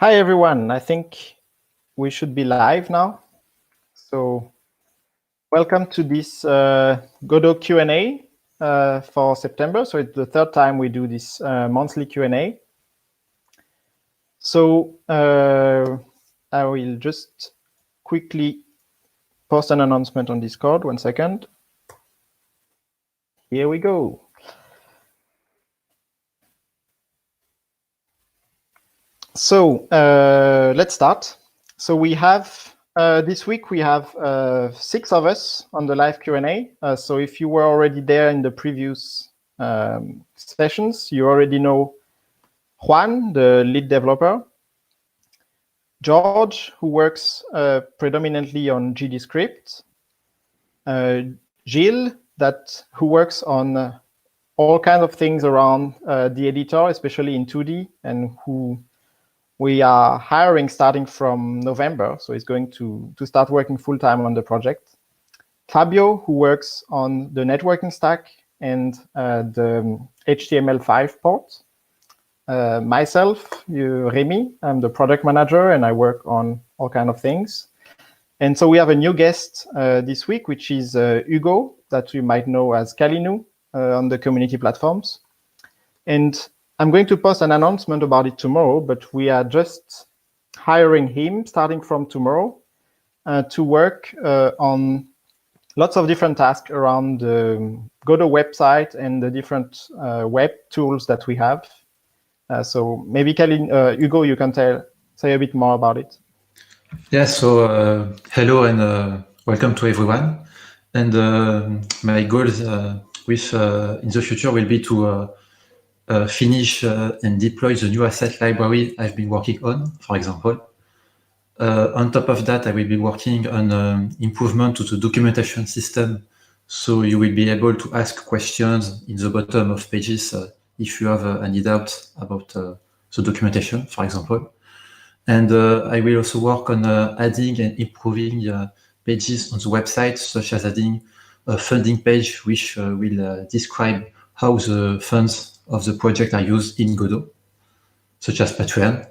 Hi, everyone. I think we should be live now. So welcome to this Godot Q&A for September. So it's the third time we do this monthly Q&A. So I will just quickly post an announcement on Discord. 1 second. Here we go. So let's start. So we have this week we have 6 of us on the live Q&A. So if you were already there in the previous sessions, you already know Juan, the lead developer, George, who works predominantly on GDScript, Gilles, who works on all kinds of things around the editor, especially in 2D, and who we are hiring starting from November, so he's going to start working full-time on the project. Fabio, who works on the networking stack and the HTML5 port. Myself, Rémi, I'm the product manager, and I work on all kinds of things. And so we have a new guest this week, which is Hugo, that you might know as Calinou on the community platforms. And I'm going to post an announcement about it tomorrow, but we are just hiring him starting from tomorrow to work on lots of different tasks around the Godot website and the different web tools that we have. So maybe Hugo, you can say a bit more about it. Yeah, so hello and welcome to everyone. And my goals in the future will be to finish and deploy the new asset library I've been working on, for example. On top of that, I will be working on improvement to the documentation system. So you will be able to ask questions in the bottom of pages if you have any doubt about the documentation, for example. And I will also work on adding and improving pages on the website, such as adding a funding page, which will describe how the funds of the project are used in Godot, such as Patreon.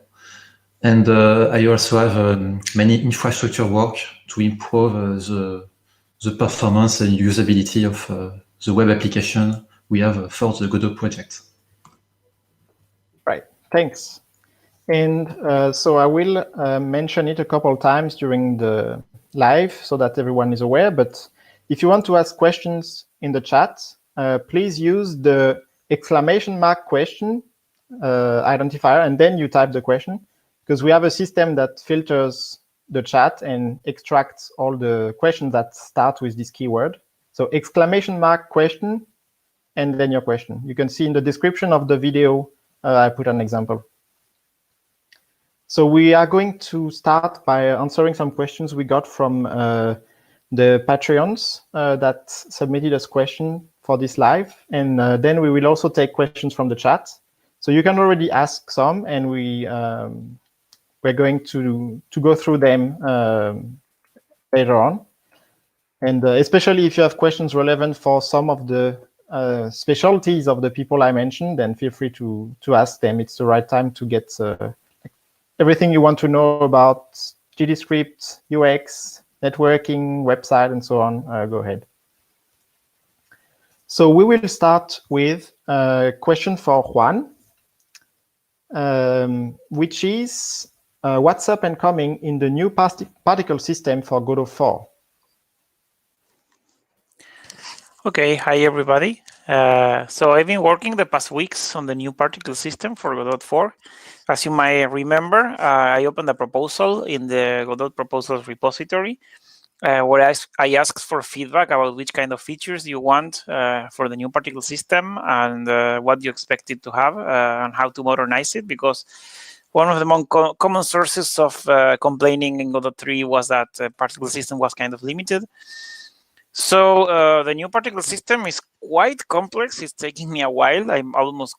And I also have many infrastructure work to improve the performance and usability of the web application we have for the Godot project. Right, thanks. And so I will mention it a couple of times during the live so that everyone is aware. But if you want to ask questions in the chat, please use the !question identifier, and then you type the question, because we have a system that filters the chat and extracts all the questions that start with this keyword. So !question, and then your question. You can see in the description of the video, I put an example. So we are going to start by answering some questions we got from the Patreons that submitted us questions for this live. And then we will also take questions from the chat. So you can already ask some, and we're going to go through them later on. And especially if you have questions relevant for some of the specialties of the people I mentioned, then feel free to ask them. It's the right time to get everything you want to know about GDScript, UX, networking, website, and so on. Go ahead. So we will start with a question for Juan, which is what's up and coming in the new particle system for Godot 4? Okay, hi everybody. So I've been working the past weeks on the new particle system for Godot 4. As you might remember, I opened a proposal in the Godot proposals repository where I asked for feedback about which kind of features you want for the new particle system and what you expect it to have and how to modernize it, because one of the more common sources of complaining in Godot 3 was that the particle system was kind of limited. So the new particle system is quite complex. It's taking me a while. I'm almost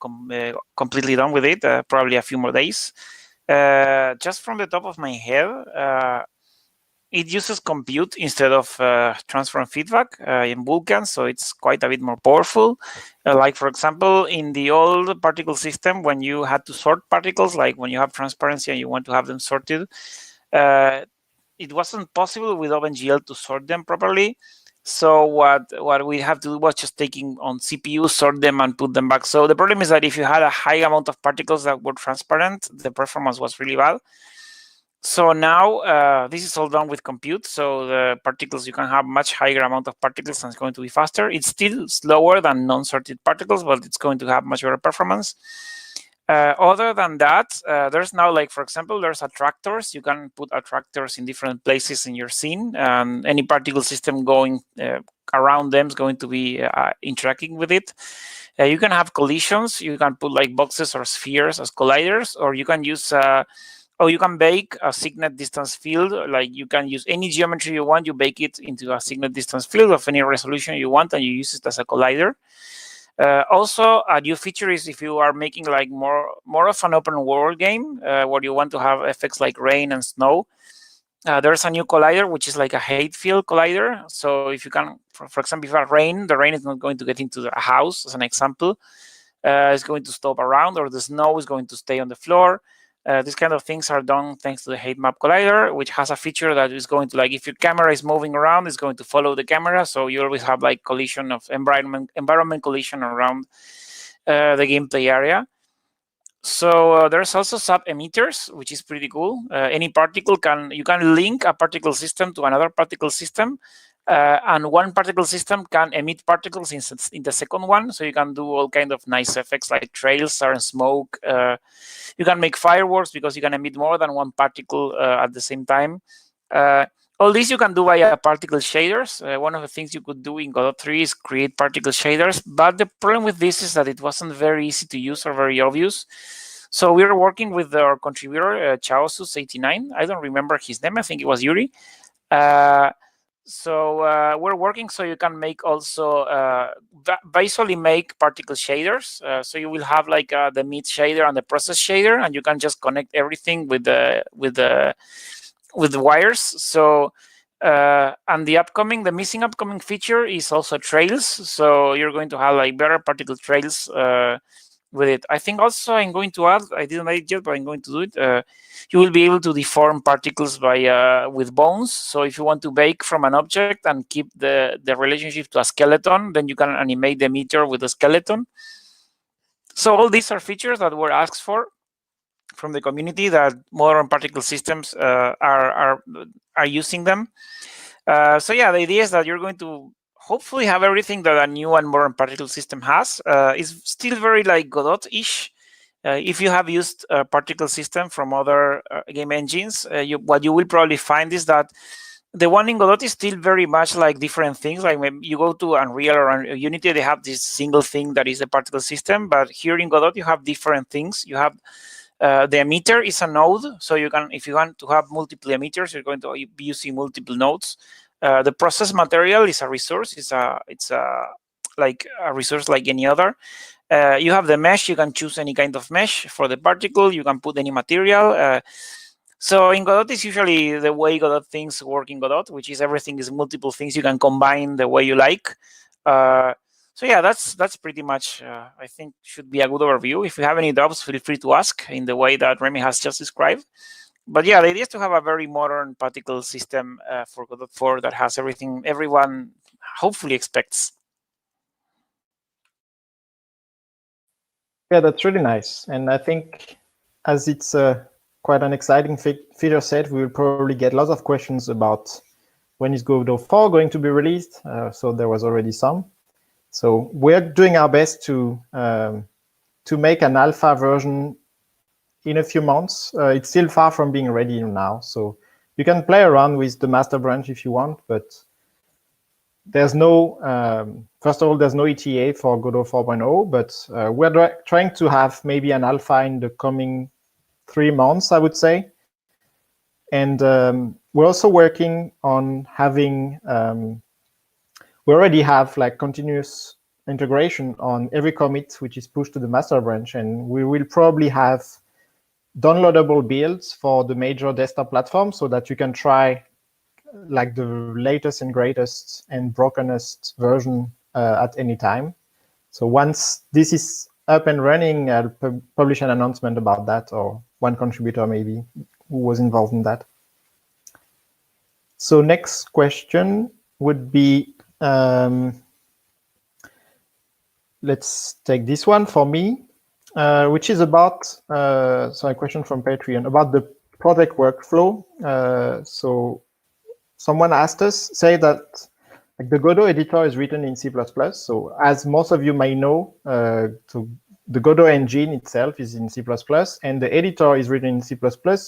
completely done with it, probably a few more days. Just from the top of my head, it uses compute instead of transfer and feedback in Vulkan, so it's quite a bit more powerful. Like, for example, in the old particle system, when you had to sort particles, like when you have transparency and you want to have them sorted, it wasn't possible with OpenGL to sort them properly. So what we have to do was just taking on CPU, sort them, and put them back. So the problem is that if you had a high amount of particles that were transparent, the performance was really bad. So now this is all done with compute. So the particles, you can have much higher amount of particles and it's going to be faster. It's still slower than non-sorted particles, but it's going to have much better performance. Other than that, there's now, like, for example, there's attractors. You can put attractors in different places in your scene. Any particle system going around them is going to be interacting with it. You can have collisions. You can put like boxes or spheres as colliders, or you can use or you can bake a signet distance field. Like, you can use any geometry you want, you bake it into a signet distance field of any resolution you want, and you use it as a collider. Also, a new feature is if you are making like more of an open world game where you want to have effects like rain and snow, there's a new collider which is like a height field collider. So if you can, for example, if you have rain, the rain is not going to get into a house, as an example. It's going to stop around, or the snow is going to stay on the floor. These kind of things are done thanks to the height map collider, which has a feature that is going to, like, if your camera is moving around, it's going to follow the camera. So you always have like collision of environment collision around the gameplay area. So there's also sub emitters, which is pretty cool. Any particle you can link a particle system to another particle system. And one particle system can emit particles in the second one, so you can do all kind of nice effects like trails and smoke. You can make fireworks because you can emit more than one particle at the same time. All this you can do via particle shaders. One of the things you could do in Godot 3 is create particle shaders, but the problem with this is that it wasn't very easy to use or very obvious. So we are working with our contributor, Chaosus89. I don't remember his name. I think it was Yuri. So we're working so you can make also visually make particle shaders. So you will have like the meat shader and the process shader, and you can just connect everything with the wires. So and the missing upcoming feature is also trails. So you're going to have like better particle trails with it. I think also I'm going to add, I didn't add it yet, but I'm going to do it. You will be able to deform particles by with bones. So if you want to bake from an object and keep the relationship to a skeleton, then you can animate the emitter with a skeleton. So all these are features that were asked for from the community, that modern particle systems are using them. So yeah, the idea is that you're going to hopefully have everything that a new and modern particle system has. It's still very like Godot-ish. If you have used a particle system from other game engines, what you will probably find is that the one in Godot is still very much like different things. Like when you go to Unreal or Unity, they have this single thing that is the particle system. But here in Godot, you have different things. You have the emitter is a node. So you can, if you want to have multiple emitters, you're going to be using multiple nodes. The process material is a resource. It's like a resource like any other. You have the mesh. You can choose any kind of mesh for the particle. You can put any material. So in Godot, it's usually the way Godot things work in Godot, which is everything is multiple things you can combine the way you like. So yeah, that's pretty much, I think, should be a good overview. If you have any doubts, feel free to ask in the way that Rémi has just described. But yeah, the idea is to have a very modern particle system for Godot 4 that has everything everyone hopefully expects. Yeah, that's really nice. And I think as it's quite an exciting feature set, we will probably get lots of questions about when is Godot 4 going to be released. So there was already some. So we're doing our best to make an alpha version in a few months. It's still far from being ready now. So you can play around with the master branch if you want, but there's no, first of all, there's no ETA for Godot 4.0, but we're trying to have maybe an alpha in the coming 3 months, I would say. And we're also working on having, we already have like continuous integration on every commit which is pushed to the master branch, and we will probably have downloadable builds for the major desktop platforms so that you can try like the latest and greatest and brokenest version at any time. So once this is up and running, I'll publish an announcement about that, or one contributor maybe who was involved in that. So next question would be, let's take this one for me, which is about, so a question from Patreon about the project workflow. So someone asked us, say that like the Godot editor is written in C++. So as most of you may know, so the Godot engine itself is in C++, and the editor is written in C++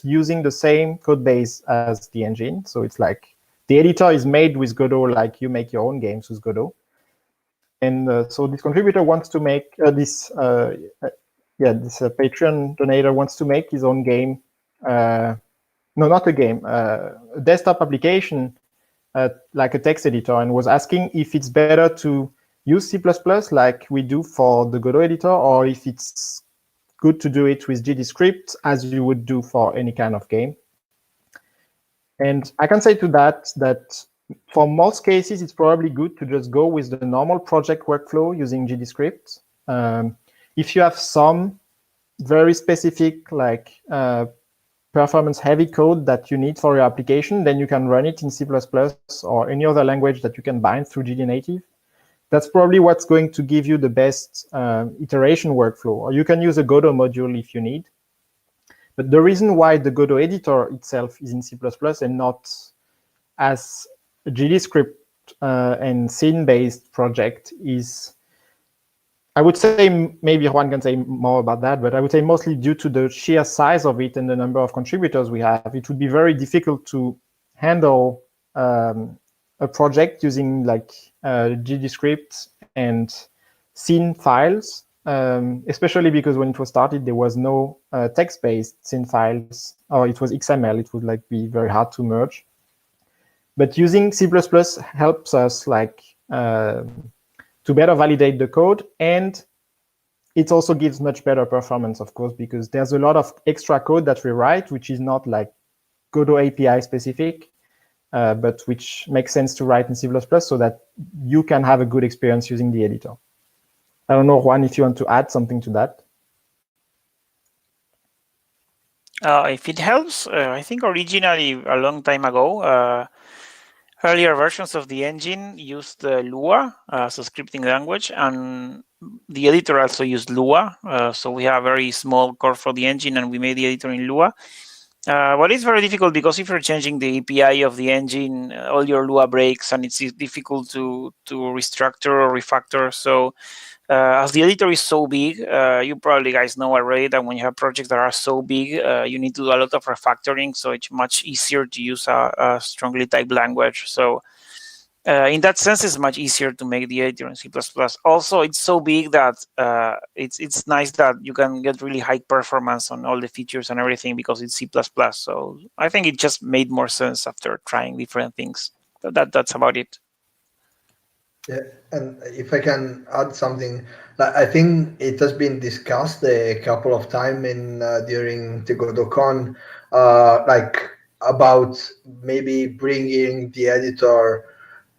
using the same code base as the engine. So it's like the editor is made with Godot like you make your own games with Godot. And so this contributor wants to make this Patreon donator wants to make his own game. No, not a game, a desktop application, like a text editor, and was asking if it's better to use C++ like we do for the Godot editor, or if it's good to do it with GDScript as you would do for any kind of game. And I can say to that for most cases, it's probably good to just go with the normal project workflow using GDScript. If you have some very specific, like performance-heavy code that you need for your application, then you can run it in C++ or any other language that you can bind through GDNative. That's probably what's going to give you the best iteration workflow. Or you can use a Godot module if you need. But the reason why the Godot editor itself is in C++ and not as a GDScript and scene-based project is, I would say, maybe Juan can say more about that, but I would say mostly due to the sheer size of it and the number of contributors we have, it would be very difficult to handle a project using like GDScript and scene files, especially because when it was started, there was no text-based scene files, or it was XML. It would like be very hard to merge. But using C++ helps us like to better validate the code, and it also gives much better performance, of course, because there's a lot of extra code that we write, which is not like Godot API specific, but which makes sense to write in C++ so that you can have a good experience using the editor. I don't know, Juan, if you want to add something to that. If it helps, I think originally a long time ago, earlier versions of the engine used Lua as a scripting language, and the editor also used Lua. So we have a very small core for the engine, and we made the editor in Lua. But it's very difficult because if you're changing the API of the engine, all your Lua breaks, and it's difficult to restructure or refactor. So as the editor is so big, you probably guys know already that when you have projects that are so big, you need to do a lot of refactoring. So it's much easier to use a strongly typed language. So in that sense, it's much easier to make the editor in C++. Also, it's so big that it's nice that you can get really high performance on all the features and everything because it's C++. So I think it just made more sense after trying different things. So that's about it. Yeah, and if I can add something, I think it has been discussed a couple of times in during the GodotCon, like about maybe bringing the editor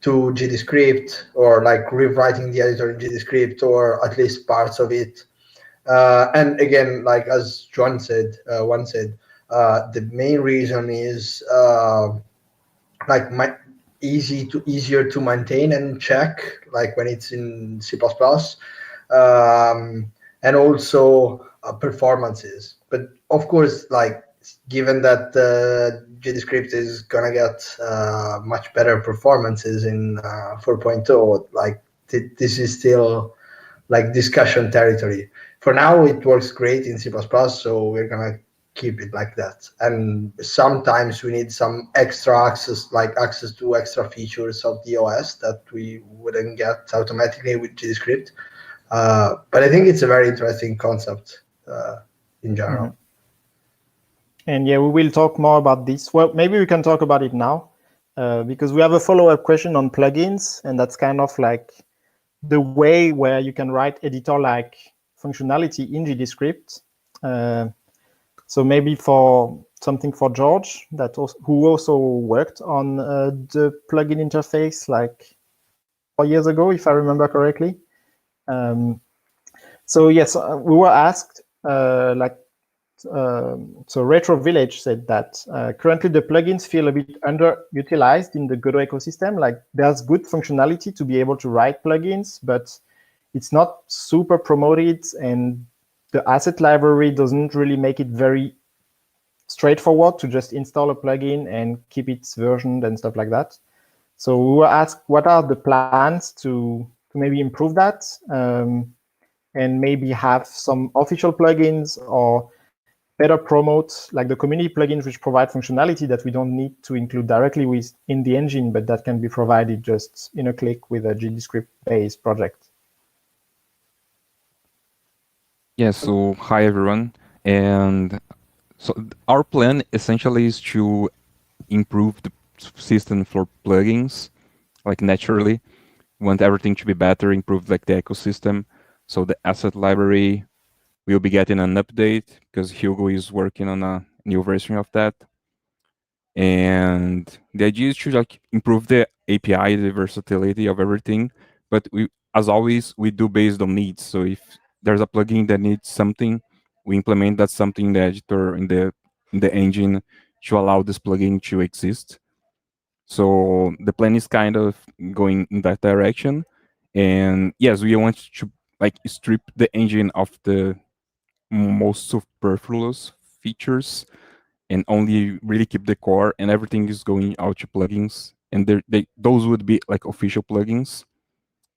to GDScript, or like rewriting the editor in GDScript, or at least parts of it. And again, like as Juan said, the main reason is like easier to maintain and check, like when it's in C++, and also performances. But of course, like given that GDScript is gonna get much better performances in 4.0, like this is still like discussion territory. For now, it works great in C++, so we're gonna keep it like that. And sometimes we need some extra access, like access to extra features of the OS that we wouldn't get automatically with GDScript. But I think it's a very interesting concept in general. Mm-hmm. And yeah, we will talk more about this. Well, maybe we can talk about it now, because we have a follow-up question on plugins, and that's kind of like the way where you can write editor-like functionality in GDScript. So maybe for something for George, who also worked on the plugin interface like 4 years ago, if I remember correctly. So yes, we were asked, so Retro Village said that currently the plugins feel a bit underutilized in the Godot ecosystem. Like there's good functionality to be able to write plugins, but it's not super promoted, and the asset library doesn't really make it very straightforward to just install a plugin and keep it versioned and stuff like that. So we were asked, what are the plans to maybe improve that, and maybe have some official plugins or better promote like the community plugins which provide functionality that we don't need to include directly in the engine, but that can be provided just in a click with a GDScript based project. Yeah, so hi everyone. And so our plan essentially is to improve the system for plugins, like naturally. We want everything to be better, improve like the ecosystem. So the asset library will be getting an update because Hugo is working on a new version of that. And the idea is to like improve the API, the versatility of everything. But we, as always, we do based on needs. So if there's a plugin that needs something, we implement that something in the editor in the engine to allow this plugin to exist. So the plan is kind of going in that direction. And yes, we want to like strip the engine of the most superfluous features and only really keep the core, and everything is going out to plugins. And those would be like official plugins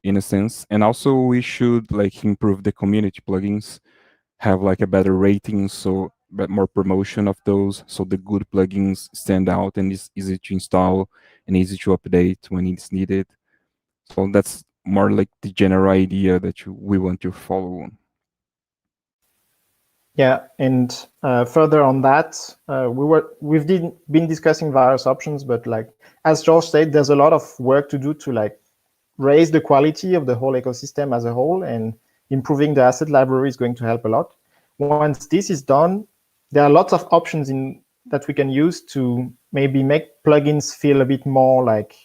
in a sense. And also we should like improve the community plugins, have like a better rating, so more promotion of those, so the good plugins stand out and it's easy to install and easy to update when it's needed. So that's more like the general idea that we want to follow on. Yeah, and further on that, we've been discussing various options, but like as George said, there's a lot of work to do to like raise the quality of the whole ecosystem as a whole, and improving the asset library is going to help a lot. Once this is done, there are lots of options that we can use to maybe make plugins feel a bit more like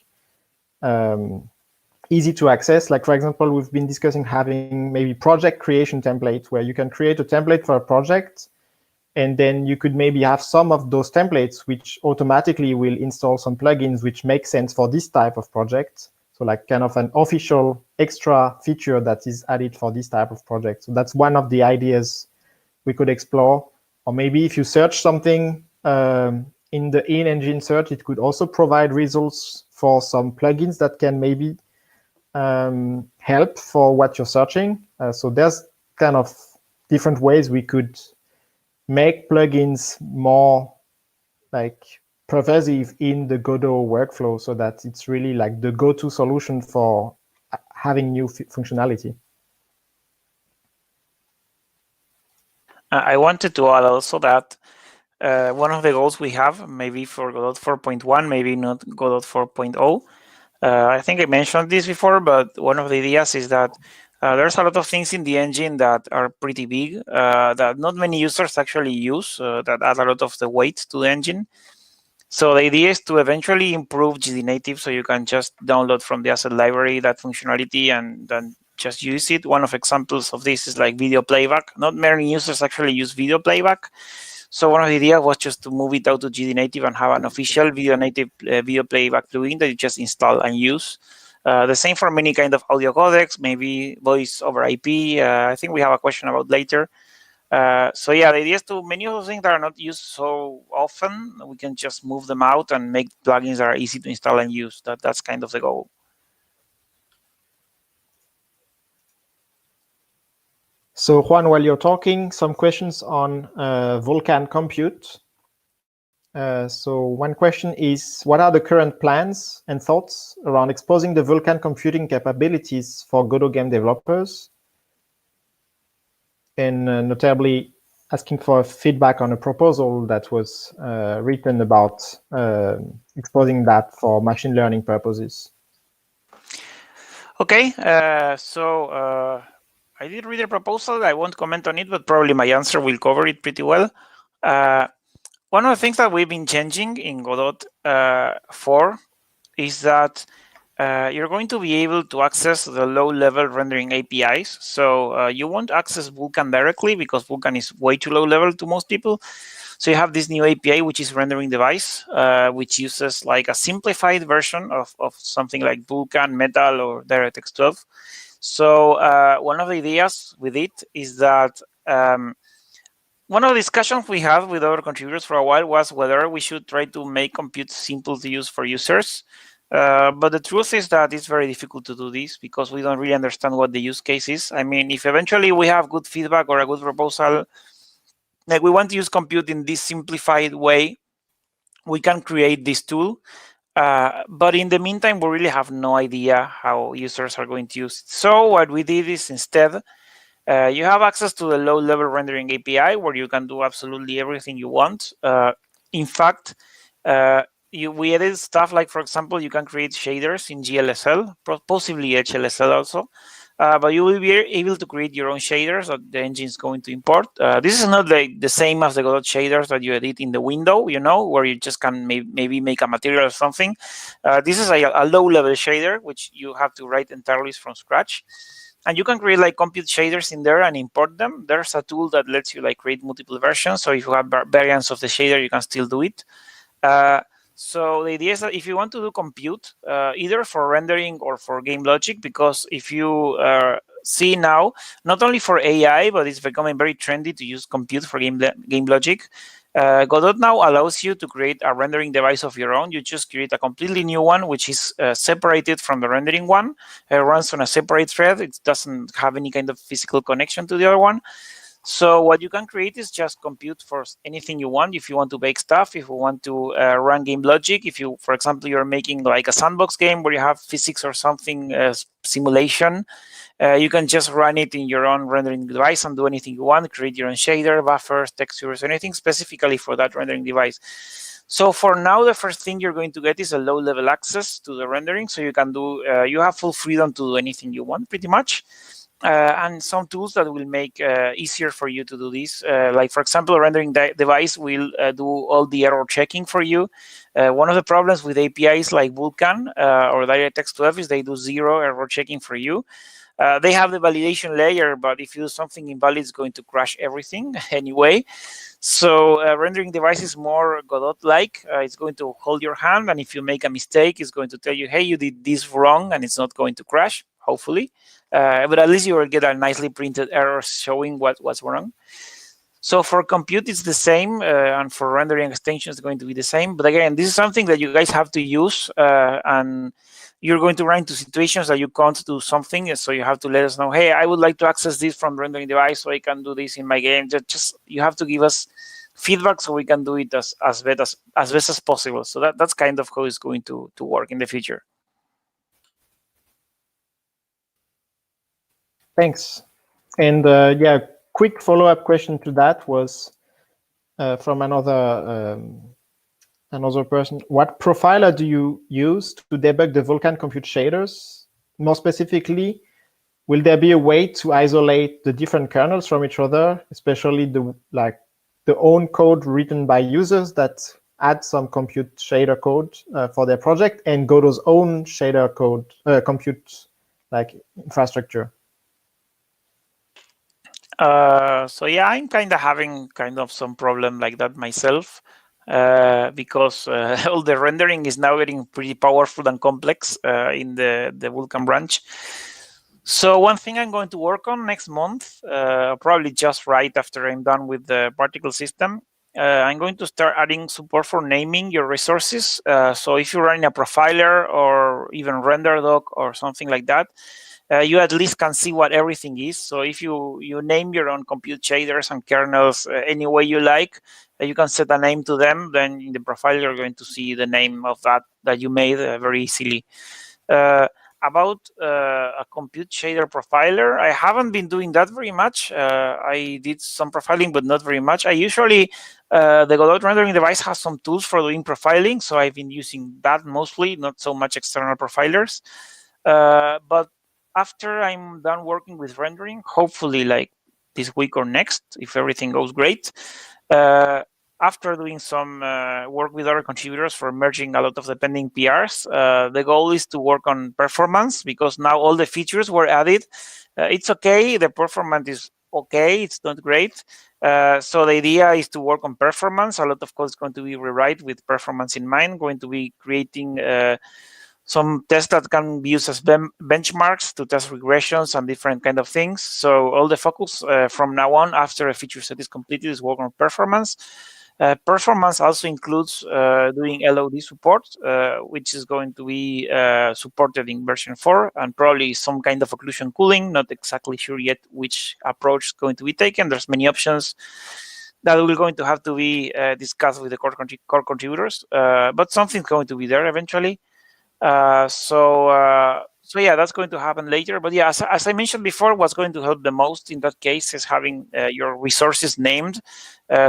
easy to access. Like, for example, we've been discussing having maybe project creation templates where you can create a template for a project, and then you could maybe have some of those templates which automatically will install some plugins which make sense for this type of project. So like kind of an official extra feature that is added for this type of project. So that's one of the ideas we could explore. Or maybe if you search something in the in-engine search, it could also provide results for some plugins that can maybe help for what you're searching. So there's kind of different ways we could make plugins more like pervasive in the Godot workflow, so that it's really like the go-to solution for having new functionality. I wanted to add also that one of the goals we have, maybe for Godot 4.1, maybe not Godot 4.0, I think I mentioned this before, but one of the ideas is that there's a lot of things in the engine that are pretty big that not many users actually use, that add a lot of the weight to the engine. So the idea is to eventually improve GD native, so you can just download from the asset library that functionality and then just use it. One of examples of this is like video playback. Not many users actually use video playback. So one of the ideas was just to move it out to GD native and have an official video native video playback plugin that you just install and use. The same for many kind of audio codecs, maybe voice over IP. I think we have a question about later. So yeah, the idea is to many of those things that are not used so often, we can just move them out and make plugins that are easy to install and use. That's kind of the goal. So Juan, while you're talking, some questions on Vulkan Compute. So one question is, what are the current plans and thoughts around exposing the Vulkan computing capabilities for Godot game developers? And notably asking for feedback on a proposal that was written about exposing that for machine learning purposes. Okay, so I did read the proposal. I won't comment on it, but probably my answer will cover it pretty well. one of the things that we've been changing in Godot 4 is that you're going to be able to access the low-level rendering APIs. So you won't access Vulkan directly because Vulkan is way too low-level to most people. So you have this new API, which is rendering device, which uses like a simplified version of something like Vulkan, Metal, or DirectX 12. So one of the ideas with it is that one of the discussions we had with other contributors for a while was whether we should try to make compute simple to use for users. But the truth is that it's very difficult to do this because we don't really understand what the use case is. I mean, if eventually we have good feedback or a good proposal, like we want to use compute in this simplified way, we can create this tool. But in the meantime, we really have no idea how users are going to use it. So what we did is instead, you have access to the low-level rendering API where you can do absolutely everything you want. In fact, we added stuff like, for example, you can create shaders in GLSL, possibly HLSL also. But you will be able to create your own shaders that the engine is going to import. This is not like the same as the Godot shaders that you edit in the window, you know, where you just can maybe make a material or something. This is a low-level shader, which you have to write entirely from scratch. And you can create like compute shaders in there and import them. There's a tool that lets you like create multiple versions. So if you have variants of the shader, you can still do it. So the idea is that if you want to do compute, either for rendering or for game logic, because if you see now, not only for AI, but it's becoming very trendy to use compute for game logic. Godot now allows you to create a rendering device of your own. You just create a completely new one, which is separated from the rendering one. It runs on a separate thread. It doesn't have any kind of physical connection to the other one. So what you can create is just compute for anything you want. If you want to bake stuff, if you want to run game logic, if you, for example, you're making like a sandbox game where you have physics or something, simulation, you can just run it in your own rendering device and do anything you want, create your own shader, buffers, textures, anything specifically for that rendering device. So for now, the first thing you're going to get is a low-level access to the rendering. So you can do, you have full freedom to do anything you want, pretty much. And some tools that will make easier for you to do this. Like, for example, a rendering device will do all the error checking for you. One of the problems with APIs like Vulkan or DirectX 12 is they do zero error checking for you. They have the validation layer, but if you do something invalid, it's going to crash everything anyway. So rendering device is more Godot-like. It's going to hold your hand, and if you make a mistake, it's going to tell you, hey, you did this wrong, and it's not going to crash, hopefully. But at least you will get a nicely printed error showing what's wrong. So for compute, it's the same, and for rendering extension, it's going to be the same. But again, this is something that you guys have to use, and you're going to run into situations that you can't do something, so you have to let us know, hey, I would like to access this from the rendering device so I can do this in my game. Just you have to give us feedback so we can do it as best as possible. So that's kind of how it's going to work in the future. Thanks. And yeah, quick follow-up question to that was from another person. What profiler do you use to debug the Vulkan Compute shaders? More specifically, will there be a way to isolate the different kernels from each other, especially the own code written by users that add some compute shader code for their project, and Godot's own shader code, compute like infrastructure? So yeah, I'm kind of having some problem like that myself, because all the rendering is now getting pretty powerful and complex in the Vulkan branch. So one thing I'm going to work on next month, probably just right after I'm done with the particle system, I'm going to start adding support for naming your resources. So if you're running a profiler or even RenderDoc or something like that, you at least can see what everything is. So if you name your own compute shaders and kernels any way you like, you can set a name to them. Then in the profiler, you're going to see the name of that you made very easily. About a compute shader profiler, I haven't been doing that very much. I did some profiling, but not very much. I usually, the Godot rendering device has some tools for doing profiling, so I've been using that mostly, not so much external profilers. But after I'm done working with rendering, hopefully like this week or next, if everything goes great, after doing some work with other contributors for merging a lot of the pending PRs, the goal is to work on performance, because now all the features were added. It's okay, the performance is okay, it's not great. So the idea is to work on performance. A lot of code is going to be rewrite with performance in mind, going to be creating some tests that can be used as benchmarks to test regressions and different kind of things. So all the focus from now on, after a feature set is completed, is work on performance. Performance also includes doing LOD support, which is going to be supported in version 4, and probably some kind of occlusion cooling. Not exactly sure yet which approach is going to be taken. There's many options that we're going to have to be discussed with the core contributors, but something's going to be there eventually. So yeah, that's going to happen later. But yeah, as I mentioned before, what's going to help the most in that case is having your resources named,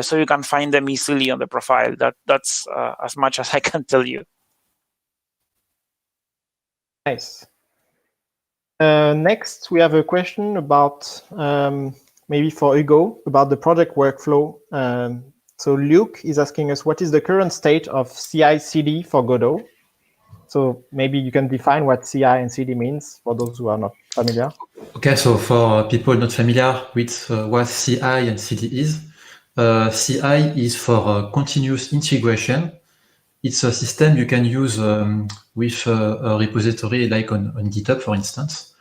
so you can find them easily on the profile. That's as much as I can tell you. Nice. Next, we have a question about maybe for Hugo about the project workflow. So Luke is asking us, what is the current state of CI/CD for Godot? So maybe you can define what CI and CD means for those who are not familiar. Okay, so for people not familiar with what CI and CD is, CI is for continuous integration. It's a system you can use with a repository like on GitHub, for instance,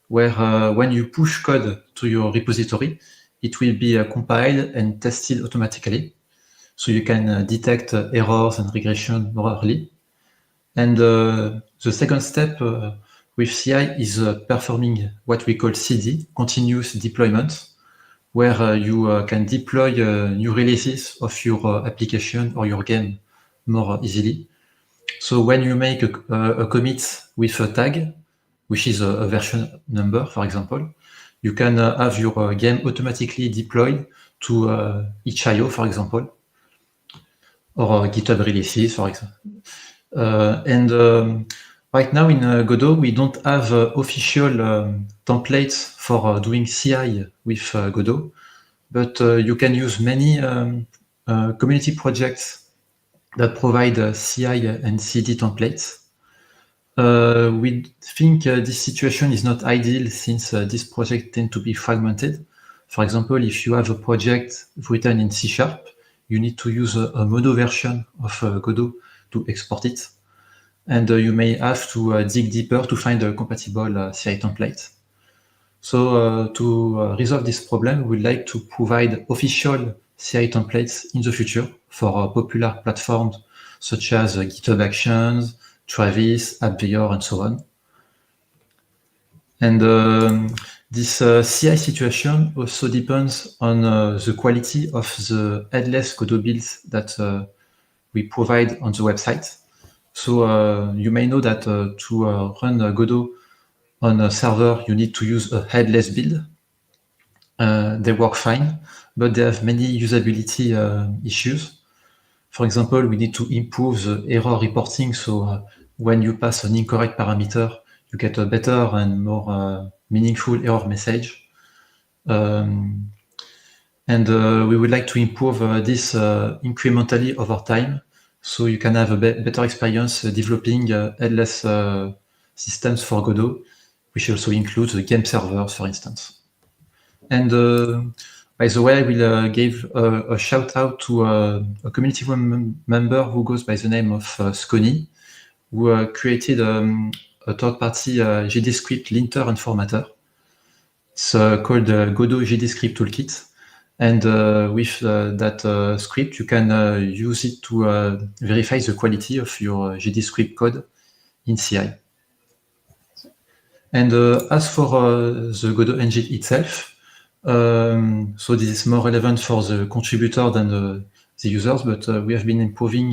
where when you push code to your repository, it will be compiled and tested automatically. So you can detect errors and regression more early. And the second step with CI is performing what we call CD, continuous deployment, where you can deploy new releases of your application or your game more easily. So when you make a commit with a tag, which is a version number, for example, you can have your game automatically deployed to each IO, for example, or GitHub releases, for example. Right now in Godot, we don't have official templates for doing CI with Godot, but you can use many community projects that provide CI and CD templates. We think this situation is not ideal since this project tend to be fragmented. For example, if you have a project written in C#, you need to use a mono version of Godot to export it. And you may have to dig deeper to find a compatible CI template. So to resolve this problem, we'd like to provide official CI templates in the future for popular platforms such as GitHub Actions, Travis, AppVeyor, and so on. And this CI situation also depends on the quality of the headless Godot builds that we provide on the website. So you may know that to run Godot on a server, you need to use a headless build. They work fine, but they have many usability issues. For example, we need to improve the error reporting. So when you pass an incorrect parameter, you get a better and more meaningful error message. And we would like to improve this incrementally over time, so you can have a better experience developing headless systems for Godot, which also includes the game servers, for instance. And by the way, I will give a shout out to a community member who goes by the name of Scony, who created a third-party GDScript linter and formatter. It's called Godot GDScript Toolkit. And with that script, you can use it to verify the quality of your GDScript code in CI. And as for the Godot Engine itself, so this is more relevant for the contributor than the users, but we have been improving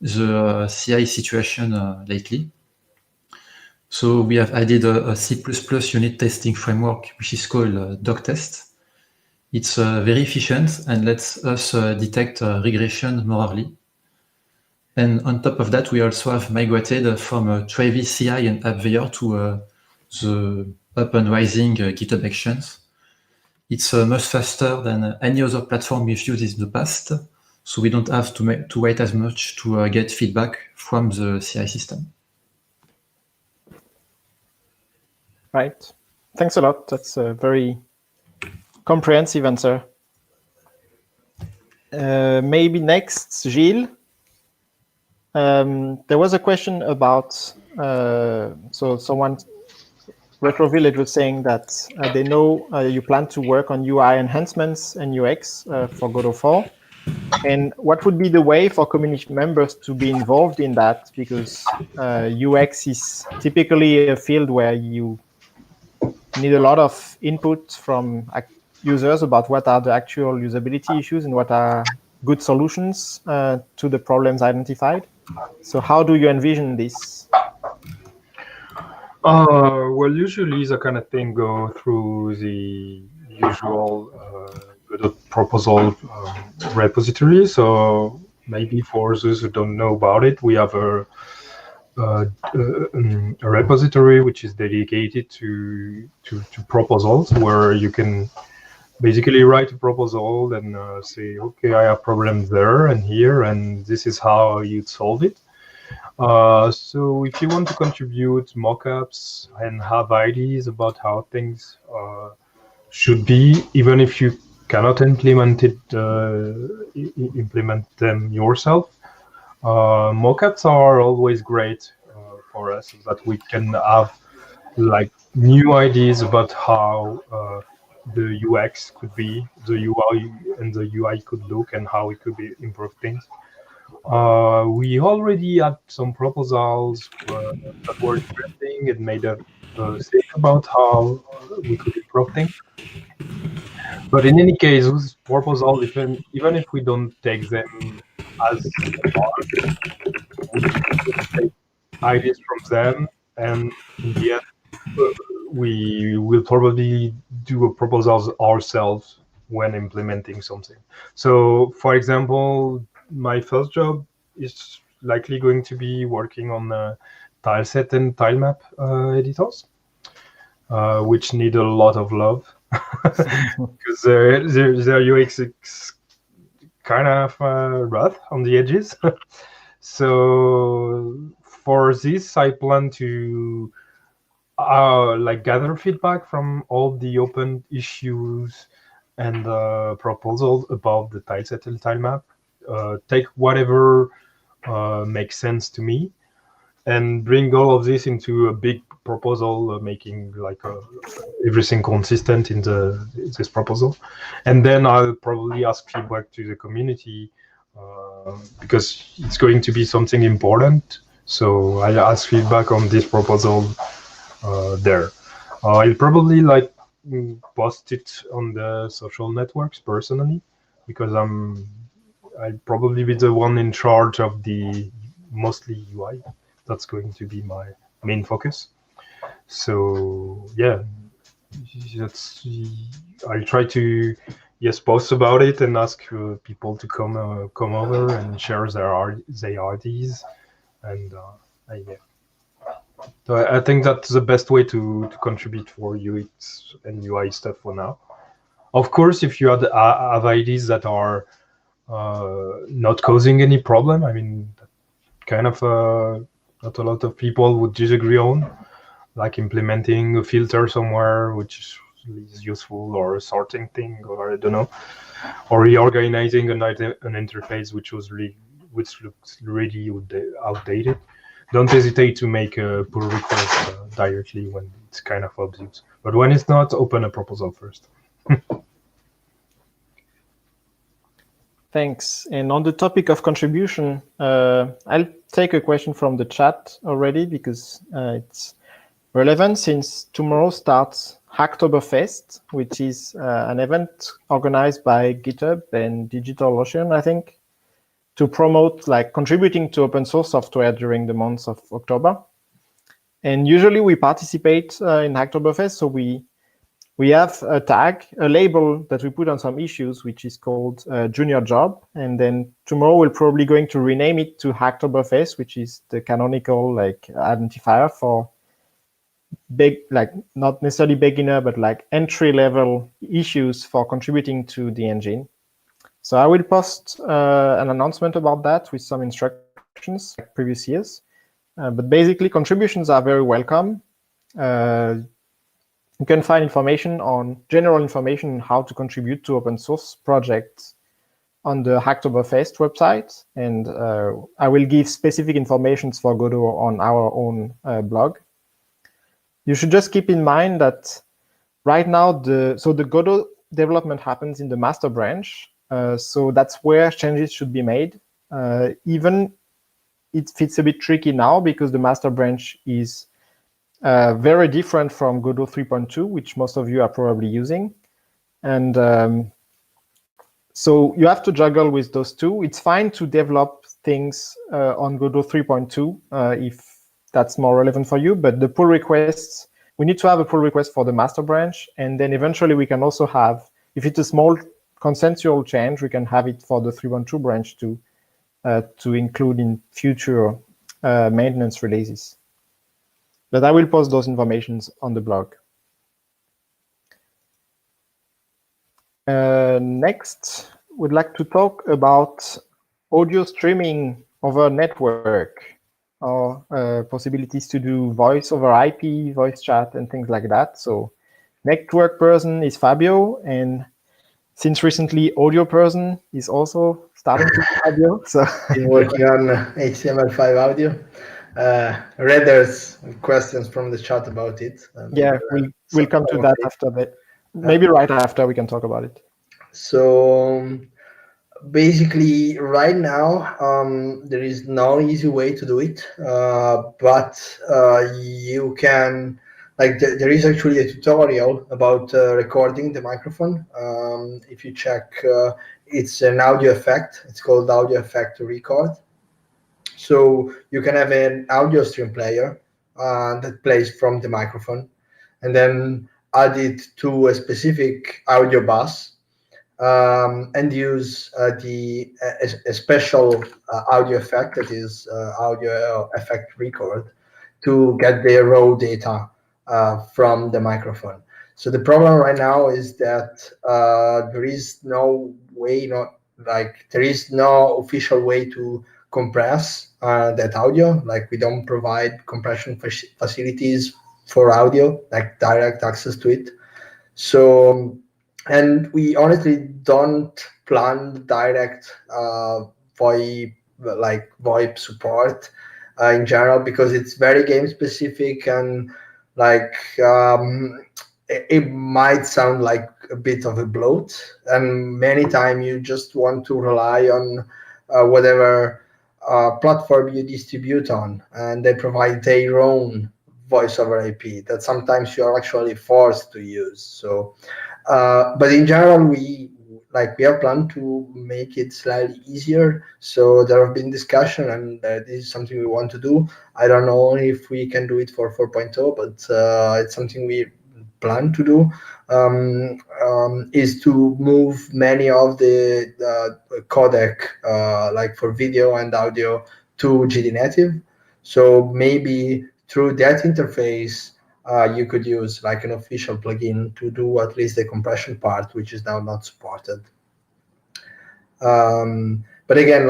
the CI situation lately. So we have added a C++ unit testing framework, which is called doctest. It's very efficient and lets us detect regression more early. And on top of that, we also have migrated from Travis CI and AppVeyor to the up and rising GitHub Actions. It's much faster than any other platform we've used in the past. so we don't have to wait as much to get feedback from the CI system. Right. Thanks a lot. That's a very comprehensive answer. Maybe next, Gilles. There was a question about, so someone, Retrovillage was saying that they know you plan to work on UI enhancements and UX for Godot 4. And what would be the way for community members to be involved in that? Because UX is typically a field where you need a lot of input from users about what are the actual usability issues and what are good solutions to the problems identified. So how do you envision this? Well, usually the kind of thing go through the usual Godot proposal repository. So maybe for those who don't know about it, we have a repository which is dedicated to proposals, where you can basically write a proposal and say, okay, I have problems there and here, and this is how you'd solve it. So if you want to contribute mockups and have ideas about how things should be, even if you cannot implement them yourself, mockups are always great for us, so that we can have like new ideas about how the UX could be, the UI and the UI could look, and how it could be improve things. We already had some proposals that were interesting and made us think about how we could improve things. But in any case, those proposals, even if we don't take them as large, we take ideas from them, and in the end, we will probably do proposals ourselves when implementing something. So, for example, my first job is likely going to be working on tileset and tilemap editors, which need a lot of love because their UX is kind of rough on the edges. So for this, I plan to like gather feedback from all the open issues and proposals about the tileset and tilemap. Take whatever makes sense to me, and bring all of this into a big proposal, making like everything consistent in this proposal. And then I'll probably ask feedback to the community because it's going to be something important. So I'll ask feedback on this proposal there. I'll probably like post it on the social networks personally, because I'll probably be the one in charge of the mostly UI. That's going to be my main focus. So yeah, I'll try to post about it and ask people to come over and share their ideas, and yeah. So I think that's the best way to contribute for UX and UI stuff for now. Of course, if you have ideas that are not causing any problem, I mean, kind of not a lot of people would disagree on, like implementing a filter somewhere which is useful, or a sorting thing, or I don't know, or reorganizing an interface which looks really outdated. Don't hesitate to make a pull request directly when it's kind of obvious. But when it's not, open a proposal first. Thanks. And on the topic of contribution, I'll take a question from the chat already, because it's relevant, since tomorrow starts Hacktoberfest, which is an event organized by GitHub and DigitalOcean, I think, to promote like contributing to open source software during the months of October. And usually we participate in Hacktoberfest, so we have a tag, a label that we put on some issues, which is called Junior Job. And then tomorrow we're probably going to rename it to Hacktoberfest, which is the canonical like identifier for big, like not necessarily beginner, but like entry-level issues for contributing to the engine. So I will post an announcement about that with some instructions like previous years. But basically, contributions are very welcome. You can find general information on how to contribute to open source projects on the Hacktoberfest website, and I will give specific information for Godot on our own blog. You should just keep in mind that right now the Godot development happens in the master branch, so that's where changes should be made. Even if it's a bit tricky now because the master branch is very different from Godot 3.2, which most of you are probably using. And so you have to juggle with those two. It's fine to develop things on Godot 3.2 if that's more relevant for you, but the pull requests, we need to have a pull request for the master branch, and then eventually we can also have, if it's a small consensual change, we can have it for the 3.2 branch to include in future maintenance releases. But I will post those informations on the blog. Next, we'd like to talk about audio streaming over network, or possibilities to do voice over IP, voice chat, and things like that. So network person is Fabio, and since recently, audio person is also starting to be Fabio. So been working on HTML5 audio. Read there's questions from the chat about it. Yeah, we'll come to that after that. Maybe right after we can talk about it. So basically, right now, there is no easy way to do it, but you can, like, there is actually a tutorial about recording the microphone. If you check, it's an audio effect. It's called audio effect to record. So you can have an audio stream player that plays from the microphone, and then add it to a specific audio bus, and use a special audio effect, that is audio effect record, to get the raw data from the microphone. So the problem right now is that there is no way, there is no official way to compress that audio. Like, we don't provide compression facilities for audio, like direct access to it. So, and we honestly don't plan direct VoIP, like VoIP support in general, because it's very game specific, and like it might sound like a bit of a bloat, and many times you just want to rely on whatever platform you distribute on, and they provide their own voice over IP that sometimes you are actually forced to use. So, but in general, we have planned to make it slightly easier. So there have been discussion, and this is something we want to do. I don't know if we can do it for 4.0, but it's something we plan to do. Is to move many of the codec, like for video and audio, to GD native. So maybe through that interface, you could use like an official plugin to do at least the compression part, which is now not supported. But again,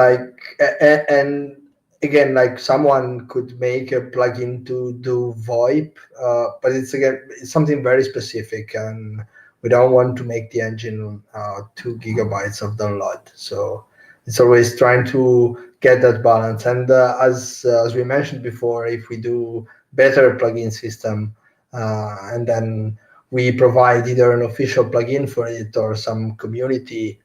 like someone could make a plugin to do VoIP, but it's something very specific, and we don't want to make the engine 2 gigabytes of download. So it's always trying to get that balance. And as we mentioned before, if we do better plugin system, and then we provide either an official plugin for it or some community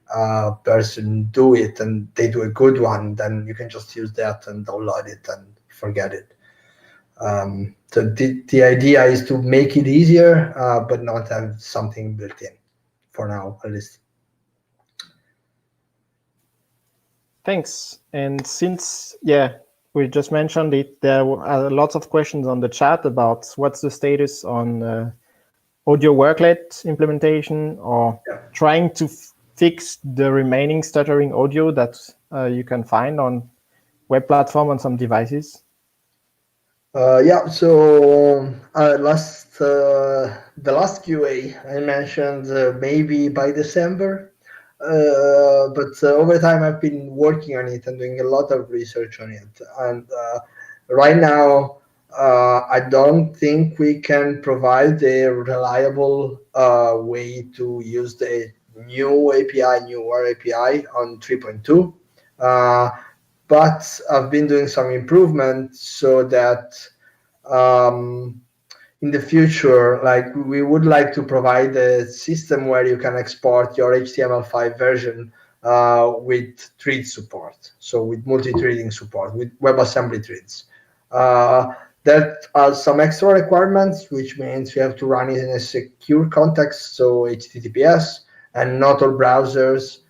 person do it, and they do a good one, then you can just use that and download it and forget it. So the idea is to make it easier, but not have something built in, for now at least. Thanks. And since, we just mentioned it, there are lots of questions on the chat about what's the status on audio worklet implementation, or trying to fix the remaining stuttering audio that you can find on web platform on some devices. So the last QA I mentioned, maybe by December, but over time I've been working on it and doing a lot of research on it. And right now, I don't think we can provide a reliable way to use the newer API on 3.2. But I've been doing some improvements so that in the future, like we would like to provide a system where you can export your HTML5 version with thread support, so with multi-threading support, with WebAssembly threads. That has some extra requirements, which means you have to run it in a secure context, so HTTPS, and not all browsers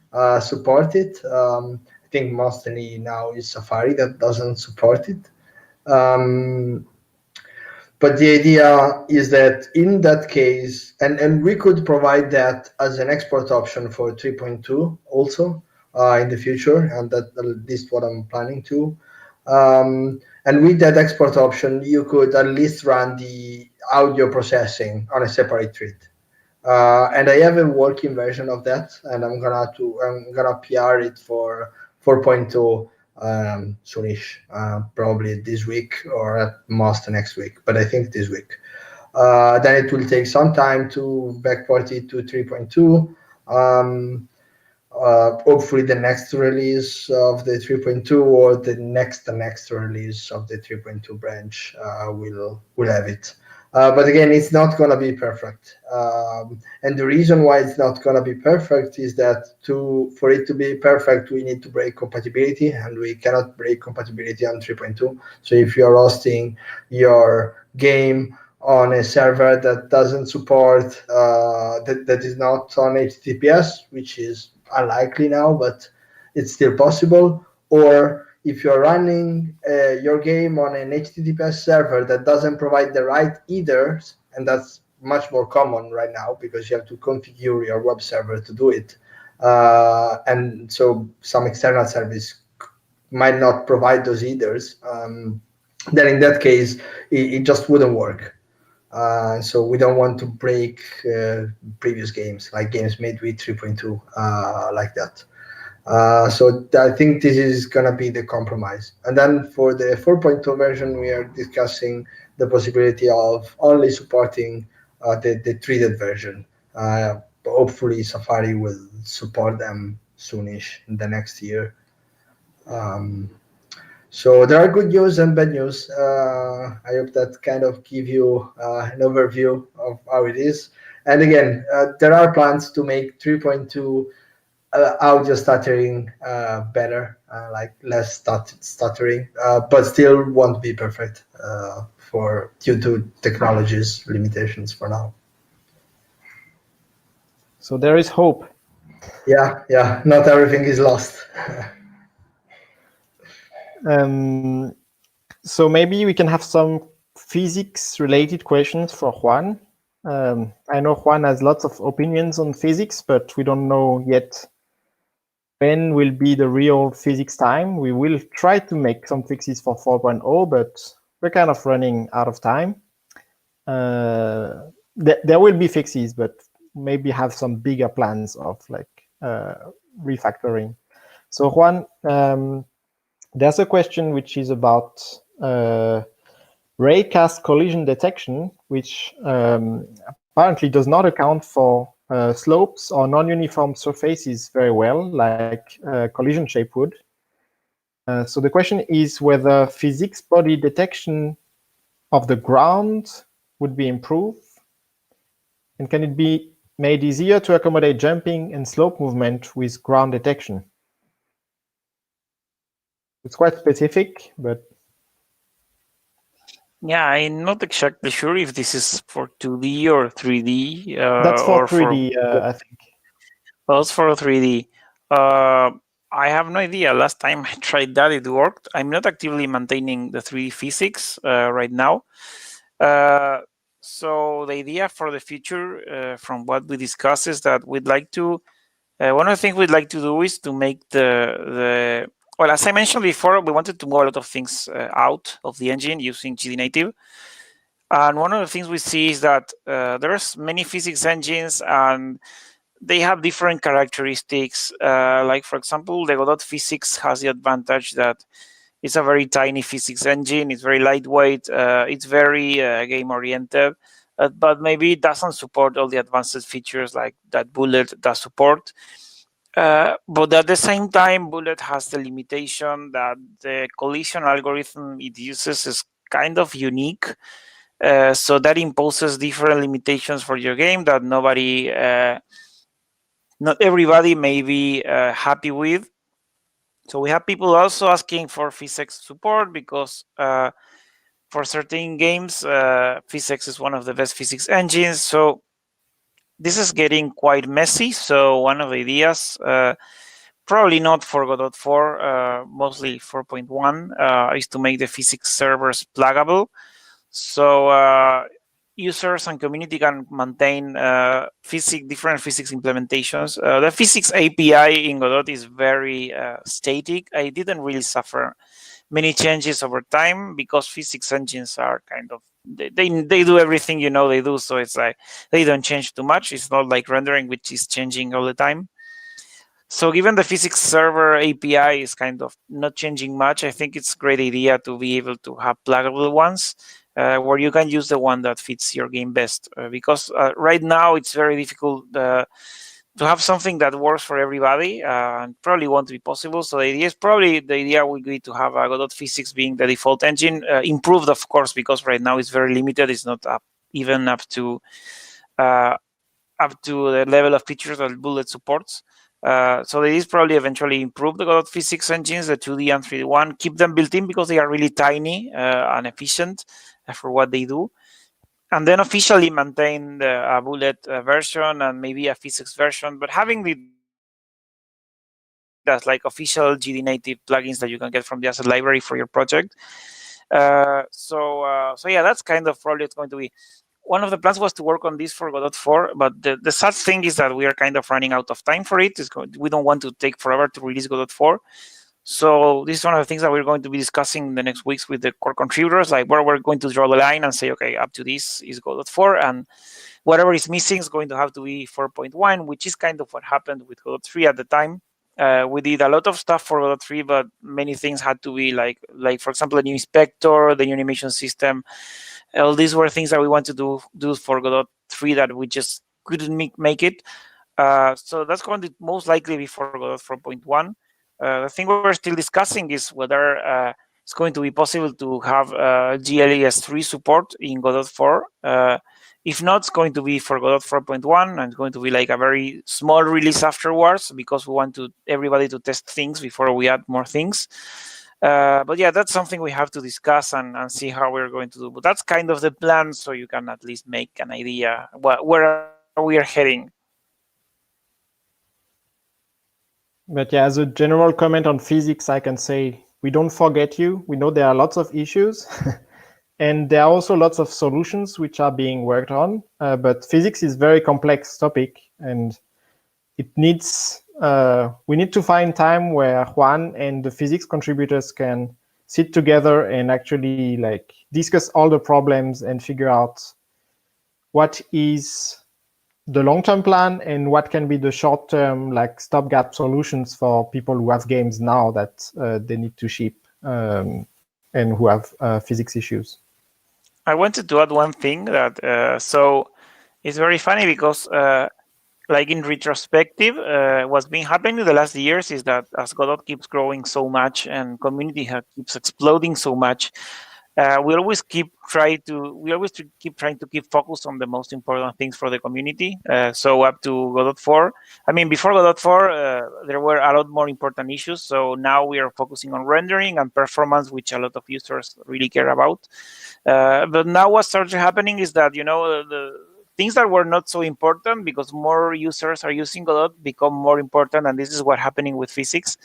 support it. I think mostly now is Safari that doesn't support it. But the idea is that in that case, and we could provide that as an export option for 3.2 also in the future, and that at least what I'm planning to. And with that export option, you could at least run the audio processing on a separate thread. And I have a working version of that, and I'm gonna PR it for 4.2 soonish, probably this week or at most next week, but I think this week. Then it will take some time to backport it to 3.2. Hopefully the next release of the 3.2 or the next release of the 3.2 branch will have it. But again, it's not going to be perfect. And the reason why it's not going to be perfect is that for it to be perfect, we need to break compatibility, and we cannot break compatibility on 3.2. So if you're hosting your game on a server that doesn't support, that is not on HTTPS, which is unlikely now, but it's still possible, or if you're running your game on an HTTPS server that doesn't provide the right headers, and that's much more common right now because you have to configure your web server to do it. And so some external service might not provide those headers. Then in that case, it just wouldn't work. So we don't want to break previous games, like games made with 3.2 like that. So I think this is going to be the compromise. And then for the 4.2 version, we are discussing the possibility of only supporting the threaded version. Hopefully Safari will support them soonish in the next year. So there are good news and bad news. I hope that kind of give you an overview of how it is. And again, there are plans to make 3.2 audio stuttering better, like less stuttering, but still won't be perfect due to technology's limitations for now. So there is hope. Yeah, not everything is lost. So maybe we can have some physics-related questions for Juan. I know Juan has lots of opinions on physics, but we don't know yet when will be the real physics time. We will try to make some fixes for 4.0, but we're kind of running out of time. There will be fixes, but maybe have some bigger plans of like refactoring. So Juan, there's a question which is about Raycast collision detection, which apparently does not account for slopes or non-uniform surfaces very well, like collision shape would. So the question is whether physics body detection of the ground would be improved, and can it be made easier to accommodate jumping and slope movement with ground detection? It's quite specific, but yeah, I'm not exactly sure if this is for 2D or 3D. That's for or 3D, I think. Well, it's for 3D. I have no idea. Last time I tried that, it worked. I'm not actively maintaining the 3D physics right now. So the idea for the future, from what we discussed, is that we'd like to. One of the things we'd like to do is to make the well, as I mentioned before, we wanted to move a lot of things out of the engine using GD Native. And one of the things we see is that there's many physics engines, and they have different characteristics. Like, for example, the Godot Physics has the advantage that it's a very tiny physics engine. It's very lightweight. It's very game-oriented, but maybe it doesn't support all the advanced features like that Bullet does support. But at the same time, Bullet has the limitation that the collision algorithm it uses is kind of unique. So that imposes different limitations for your game that not everybody may be happy with. So we have people also asking for physics support because for certain games, physics is one of the best physics engines. So this is getting quite messy. So one of the ideas, probably not for Godot 4, mostly 4.1, is to make the physics servers pluggable. So users and community can maintain different physics implementations. The physics API in Godot is very static. I didn't really suffer many changes over time because physics engines are kind of they do everything they do, so it's like they don't change too much. It's not like rendering, which is changing all the time. So given the physics server API is kind of not changing much, I think it's a great idea to be able to have pluggable ones where you can use the one that fits your game best. Because right now it's very difficult to have something that works for everybody and probably won't be possible. So the idea will be to have Godot Physics being the default engine, improved of course, because right now it's very limited. It's not even up to the level of features that Bullet supports. So it is probably eventually improve the Godot Physics engines, the 2D and 3D one, keep them built in because they are really tiny and efficient for what they do. And then officially maintain the Bullet version and maybe a physics version, but having that's like official GD native plugins that you can get from the asset library for your project. So yeah, that's kind of probably it's going to be. One of the plans was to work on this for Godot 4, but the sad thing is that we are kind of running out of time for it. We don't want to take forever to release Godot 4. So this is one of the things that we're going to be discussing in the next weeks with the core contributors, like where we're going to draw the line and say, okay, up to this is Godot 4, and whatever is missing is going to have to be 4.1, which is kind of what happened with Godot 3 at the time. We did a lot of stuff for Godot 3, but many things had to be like for example, the new inspector, the new animation system. All these were things that we want to do for Godot 3 that we just couldn't make it. So that's going to most likely be for Godot 4.1. The thing we're still discussing is whether it's going to be possible to have GLES3 support in Godot 4. If not, it's going to be for Godot 4.1, and it's going to be like a very small release afterwards because we want everybody to test things before we add more things. But yeah, that's something we have to discuss and see how we're going to do. But that's kind of the plan, so you can at least make an idea where we are heading. But yeah, as a general comment on physics, I can say we don't forget you. We know there are lots of issues. And there are also lots of solutions which are being worked on. But physics is a very complex topic, and it needs we need to find time where Juan and the physics contributors can sit together and actually like discuss all the problems and figure out what is the long-term plan and what can be the short-term like stopgap solutions for people who have games now that they need to ship and who have physics issues. I wanted to add one thing that so it's very funny because like in retrospective, what's been happening in the last years is that as Godot keeps growing so much and community keeps exploding so much, we always keep trying to keep focus on the most important things for the community. So up to Godot 4, I mean, before Godot 4, there were a lot more important issues. So now we are focusing on rendering and performance, which a lot of users really care about. But now what started happening is that, the things that were not so important because more users are using Godot become more important. And this is what's happening with physics.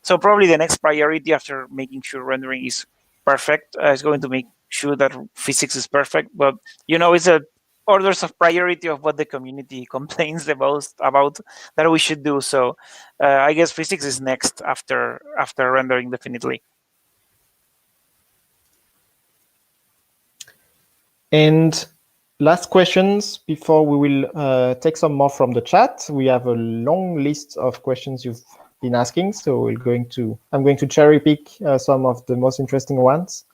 So probably the next priority after making sure rendering is perfect is going to make sure that physics is perfect. But, it's a orders of priority of what the community complains the most about that we should do. So I guess physics is next after rendering, definitely. And last questions before we will take some more from the chat. We have a long list of questions you've been asking, so I'm going to cherry pick some of the most interesting ones.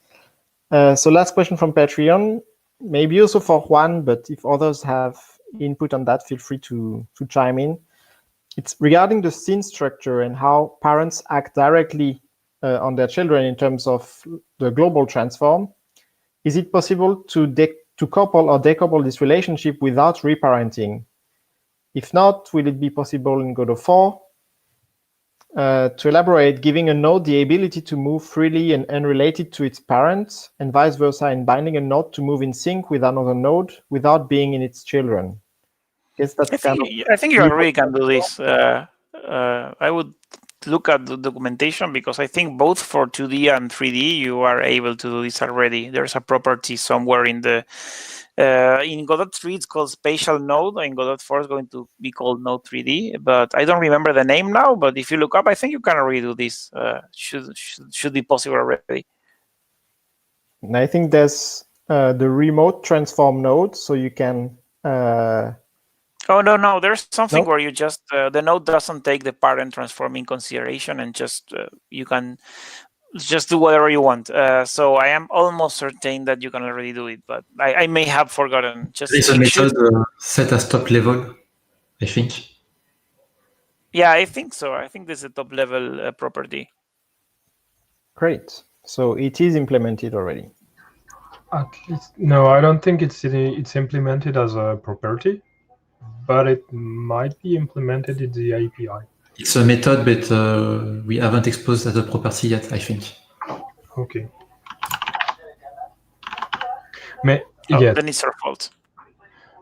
So last question from Patreon, maybe also for Juan, but if others have input on that, feel free to chime in. It's regarding the scene structure and how parents act directly on their children in terms of the global transform. Is it possible to couple or decouple this relationship without reparenting? If not, will it be possible in Godot 4? To elaborate, giving a node the ability to move freely and unrelated to its parent, and vice versa, and binding a node to move in sync with another node without being in its children. Guess that's I think you already can do this. I would look at the documentation because I think both for 2D and 3D you are able to do this already. There's a property somewhere in the in Godot 3 it's called spatial node. In Godot 4 is going to be called node 3D, but I don't remember the name now. But if you look up, I think you can already do this. Should be possible already. And I think there's the remote transform node, so you can. Oh no! There's something where you just the node doesn't take the parent transform in consideration, and just you can just do whatever you want. So I am almost certain that you can already do it, but I may have forgotten. Just it's a method set as top level, I think. Yeah, I think so. I think this is a top level property. Great. So it is implemented already. At least, no, I don't think it's implemented as a property, but it might be implemented in the API. It's a method, but we haven't exposed as a property yet, I think. Okay. Yes. Then it's our fault.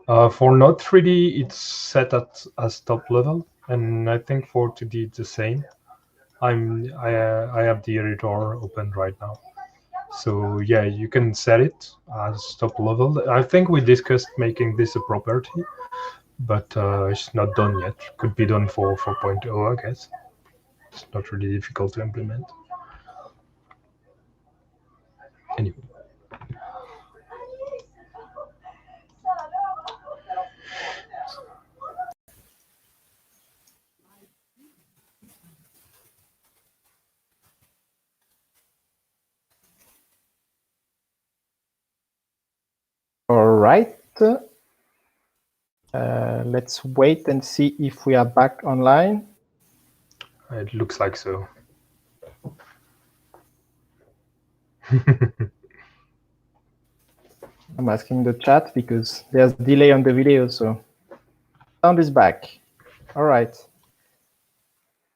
For Node 3D, it's set as top level, and I think for 2D it's the same. I have the editor open right now, so yeah, you can set it as top level. I think we discussed making this a property, but it's not done yet. Could be done for 4.0, I guess. It's not really difficult to implement. Anyway. All right. Let's wait and see if we are back online. It looks like so. I'm asking the chat because there's a delay on the video, so sound is back. All right.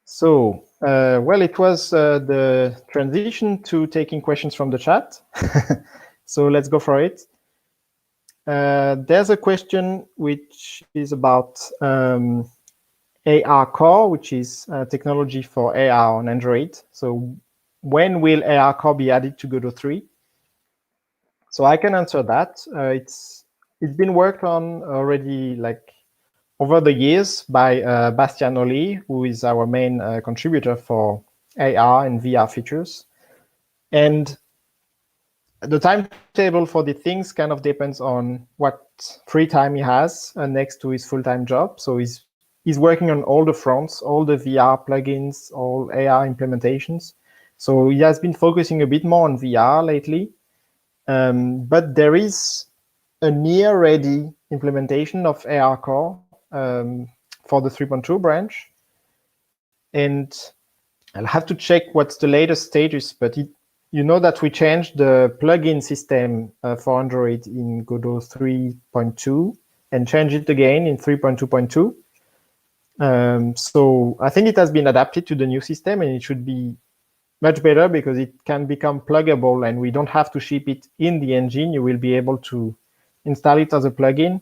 So, well, it was the transition to taking questions from the chat. So let's go for it. There's a question which is about ARCore, which is technology for AR on Android. So when will ARCore be added to Godot 3? So I can answer that. It's been worked on already, like over the years, by Bastian Oli, who is our main contributor for AR and VR features. And the timetable for the things kind of depends on what free time he has next to his full-time job. So he's working on all the fronts, all the VR plugins, all AR implementations. So he has been focusing a bit more on VR lately. But there is a near-ready implementation of ARCore for the 3.2 branch. And I'll have to check what's the latest status, but you know that we changed the plugin system for Android in Godot 3.2 and changed it again in 3.2.2. So I think it has been adapted to the new system, and it should be much better because it can become pluggable, and we don't have to ship it in the engine. You will be able to install it as a plugin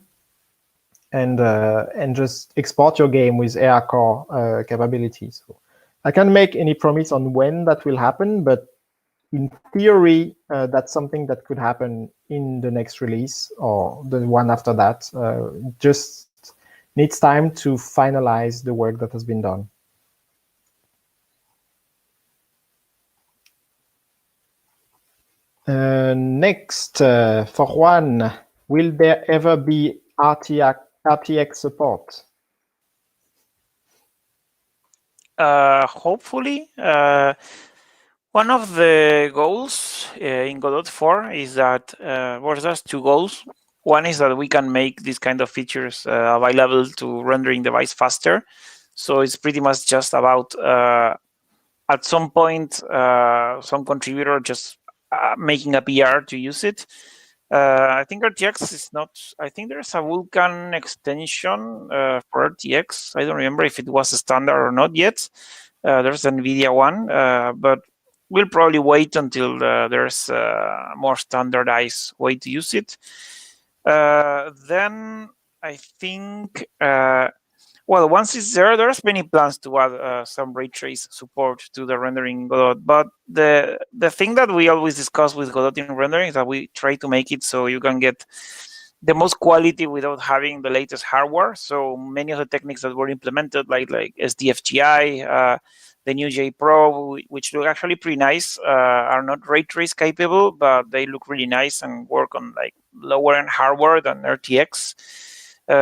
and just export your game with ARCore capabilities. So I can't make any promise on when that will happen, but in theory, that's something that could happen in the next release or the one after that. Just needs time to finalize the work that has been done. Next, for Juan, will there ever be RTX support? Hopefully. One of the goals in Godot 4 is that, well, there's two goals. One is that we can make these kind of features available to rendering device faster. So it's pretty much just about, at some point, some contributor just making a PR to use it. I think RTX is not, I think there's a Vulkan extension for RTX. I don't remember if it was a standard or not yet. There's an NVIDIA one, but we'll probably wait until there's a more standardized way to use it. Then I think, well, once it's there, there's many plans to add some ray trace support to the rendering Godot. But the thing that we always discuss with Godot in rendering is that we try to make it so you can get the most quality without having the latest hardware. So many of the techniques that were implemented, like SDFGI, the new J Pro, which look actually pretty nice, are not ray trace capable, but they look really nice and work on like lower end hardware than RTX.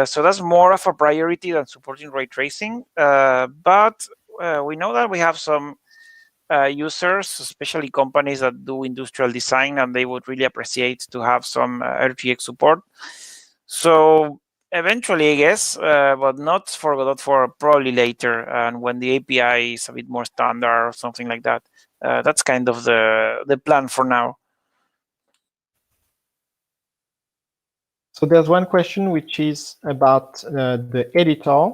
So that's more of a priority than supporting ray tracing. But we know that we have some users, especially companies that do industrial design, and they would really appreciate to have some RTX support. So eventually, I guess, but not for Godot 4, probably later, and when the API is a bit more standard or something like that. That's kind of the plan for now. So there's one question which is about the editor,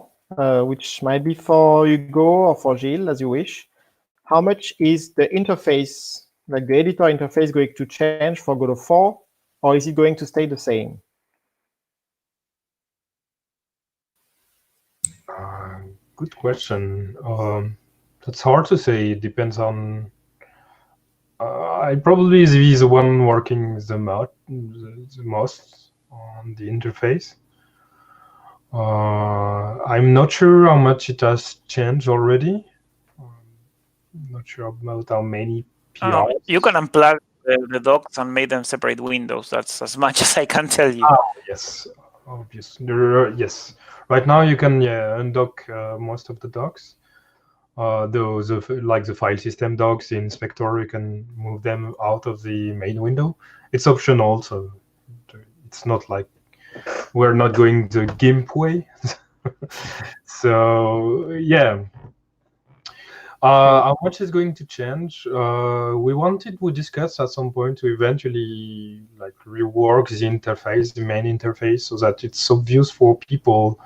which might be for Hugo or for Gilles, as you wish. How much is the interface, like the editor interface, going to change for Godot 4, or is it going to stay the same? Good question. That's hard to say. It depends on. I probably is the one working the most on the interface. I'm not sure how much it has changed already. I'm not sure about how many PRs. You can unplug the docks and make them separate windows. That's as much as I can tell you. Yes, obvious. Yes. Right now you can undock most of the docks. Those of like the file system docks in Inspector, you can move them out of the main window. It's optional, so it's not like we're not going the GIMP way. So yeah. How much is going to change? We discussed at some point to eventually like rework the interface, the main interface, so that it's obvious for people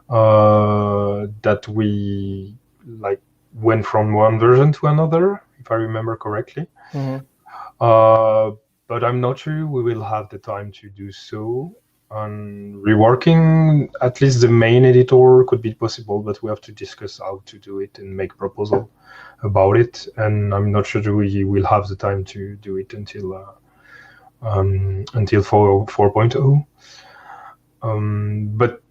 that we like went from one version to another, if I remember correctly. Mm-hmm. But I'm not sure we will have the time to do so. Reworking at least the main editor could be possible, but we have to discuss how to do it and make proposal about it. And I'm not sure we will have the time to do it until 4.0. But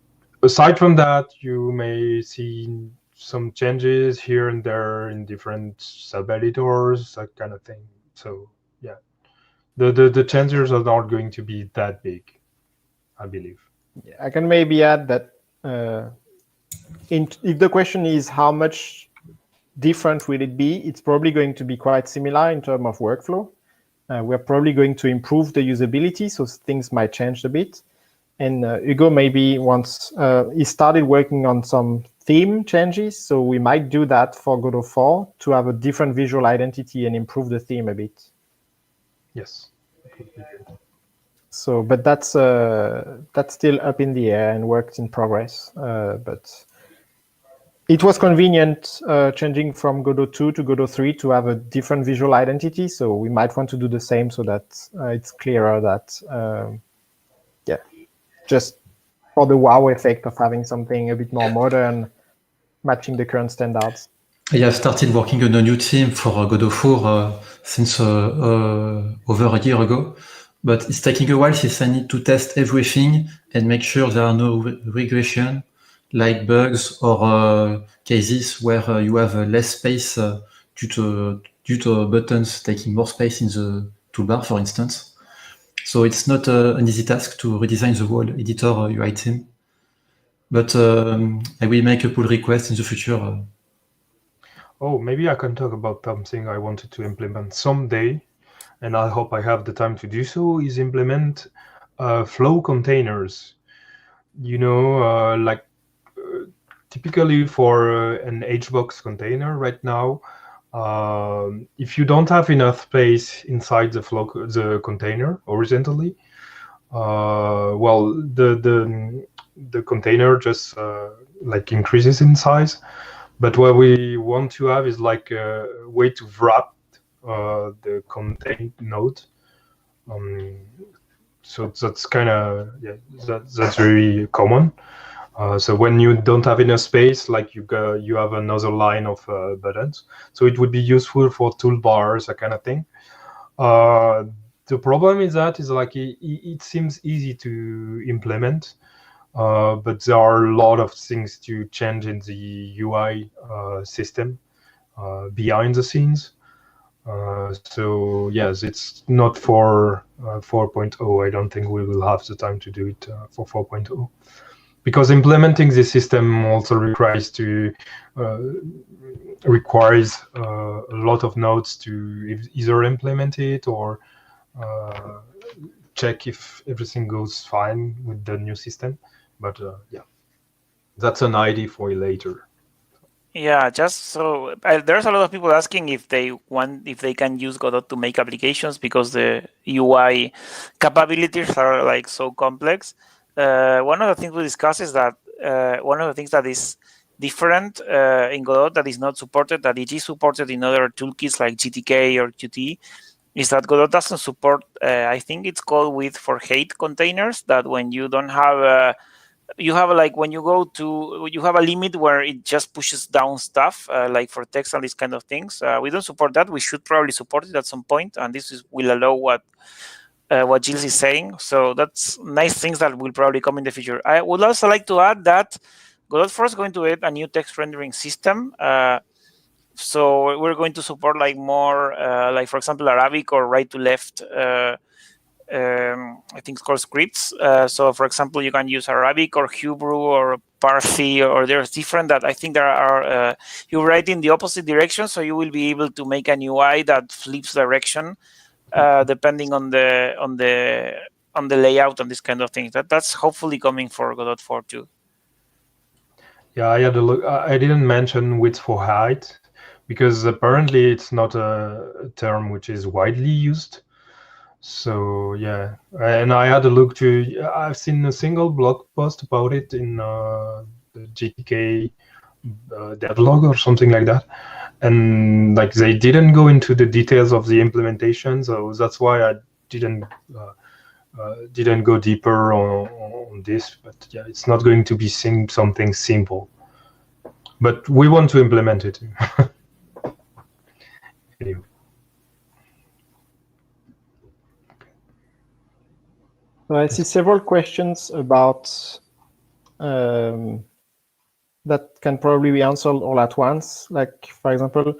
aside from that, you may see some changes here and there in different sub-editors, that kind of thing. So yeah, the changes are not going to be that big, I believe. Yeah, I can maybe add that if the question is how much different will it be, it's probably going to be quite similar in terms of workflow. We're probably going to improve the usability, so things might change a bit. And Hugo maybe once he started working on some theme changes, so we might do that for Godot 4 to have a different visual identity and improve the theme a bit. Yes. So, but that's still up in the air and works in progress. But it was convenient changing from Godot 2 to Godot 3 to have a different visual identity. So we might want to do the same so that it's clearer that, just for the wow effect of having something a bit more modern, matching the current standards. I have started working on a new theme for Godot 4 since over a year ago. But it's taking a while since I need to test everything and make sure there are no regression, like bugs or cases where you have less space due to buttons taking more space in the toolbar, for instance. So it's not an easy task to redesign the whole editor UI theme. But I will make a pull request in the future. Oh, maybe I can talk about something I wanted to implement someday, and I hope I have the time to do so, is implement flow containers. You know, like typically for an HBox container right now, if you don't have enough space inside the container horizontally, well, the container just like increases in size. But what we want to have is like a way to wrap the contain node. So that's kind of, yeah, that's very common. So when you don't have enough space, like you have another line of buttons. So it would be useful for toolbars, that kind of thing. The problem is like it seems easy to implement, but there are a lot of things to change in the UI system behind the scenes. So yes, it's not for 4.0. I don't think we will have the time to do it for 4.0. Because implementing the system also requires a lot of nodes to either implement it or check if everything goes fine with the new system. But yeah, that's an idea for later. Yeah, just so there's a lot of people asking if they can use Godot to make applications because the UI capabilities are like so complex. One of the things we discussed is that one of the things that is different in Godot that is not supported, that it is supported in other toolkits like GTK or Qt, is that Godot doesn't support, I think it's called with for hate containers, that when you don't have you have like when you go to, you have a limit where it just pushes down stuff like for text and these kind of things. We don't support that. We should probably support it at some point, and this will allow what Gilles is saying. So that's nice things that will probably come in the future. I would also like to add that Godot 4 is going to add a new text rendering system. So we're going to support like more like, for example, Arabic or right to left. I think it's called scripts. So, for example, you can use Arabic or Hebrew or Parsi, or there's different that I think there are. You write in the opposite direction, so you will be able to make an UI that flips direction depending on the layout and this kind of thing. That's hopefully coming for Godot 4 too. Yeah, I had a look. I didn't mention width for height because apparently it's not a term which is widely used. So yeah, and I had a look to. I've seen a single blog post about it in the GTK devlog or something like that, and like they didn't go into the details of the implementation, so that's why I didn't go deeper on this. But yeah, it's not going to be something simple, but we want to implement it. Anyway. So I see several questions about that can probably be answered all at once. Like, for example,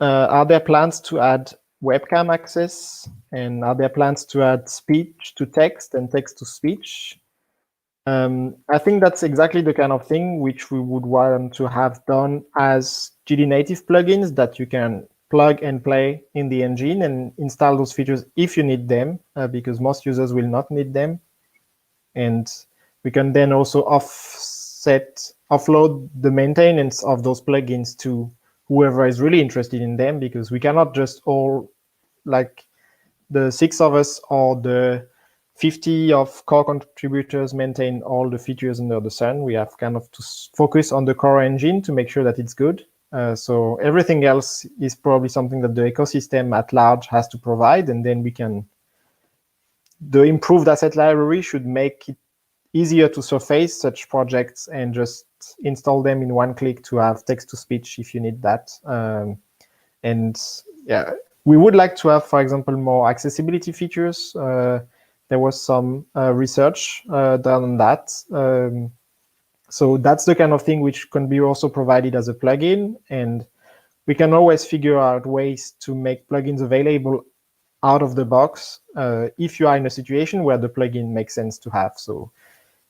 are there plans to add webcam access? And are there plans to add speech to text and text to speech? I think that's exactly the kind of thing which we would want to have done as GD native plugins that you can plug and play in the engine and install those features if you need them, because most users will not need them. And we can then also offload the maintenance of those plugins to whoever is really interested in them, because we cannot just all, like the 6 of us or the 50 of core contributors, maintain all the features under the sun. We have kind of to focus on the core engine to make sure that it's good. So everything else is probably something that the ecosystem at large has to provide, and then we can. The improved asset library should make it easier to surface such projects and just install them in one click to have text-to-speech if you need that. And yeah, we would like to have, for example, more accessibility features. There was some research done on that. So that's the kind of thing which can be also provided as a plugin. And we can always figure out ways to make plugins available out of the box if you are in a situation where the plugin makes sense to have. So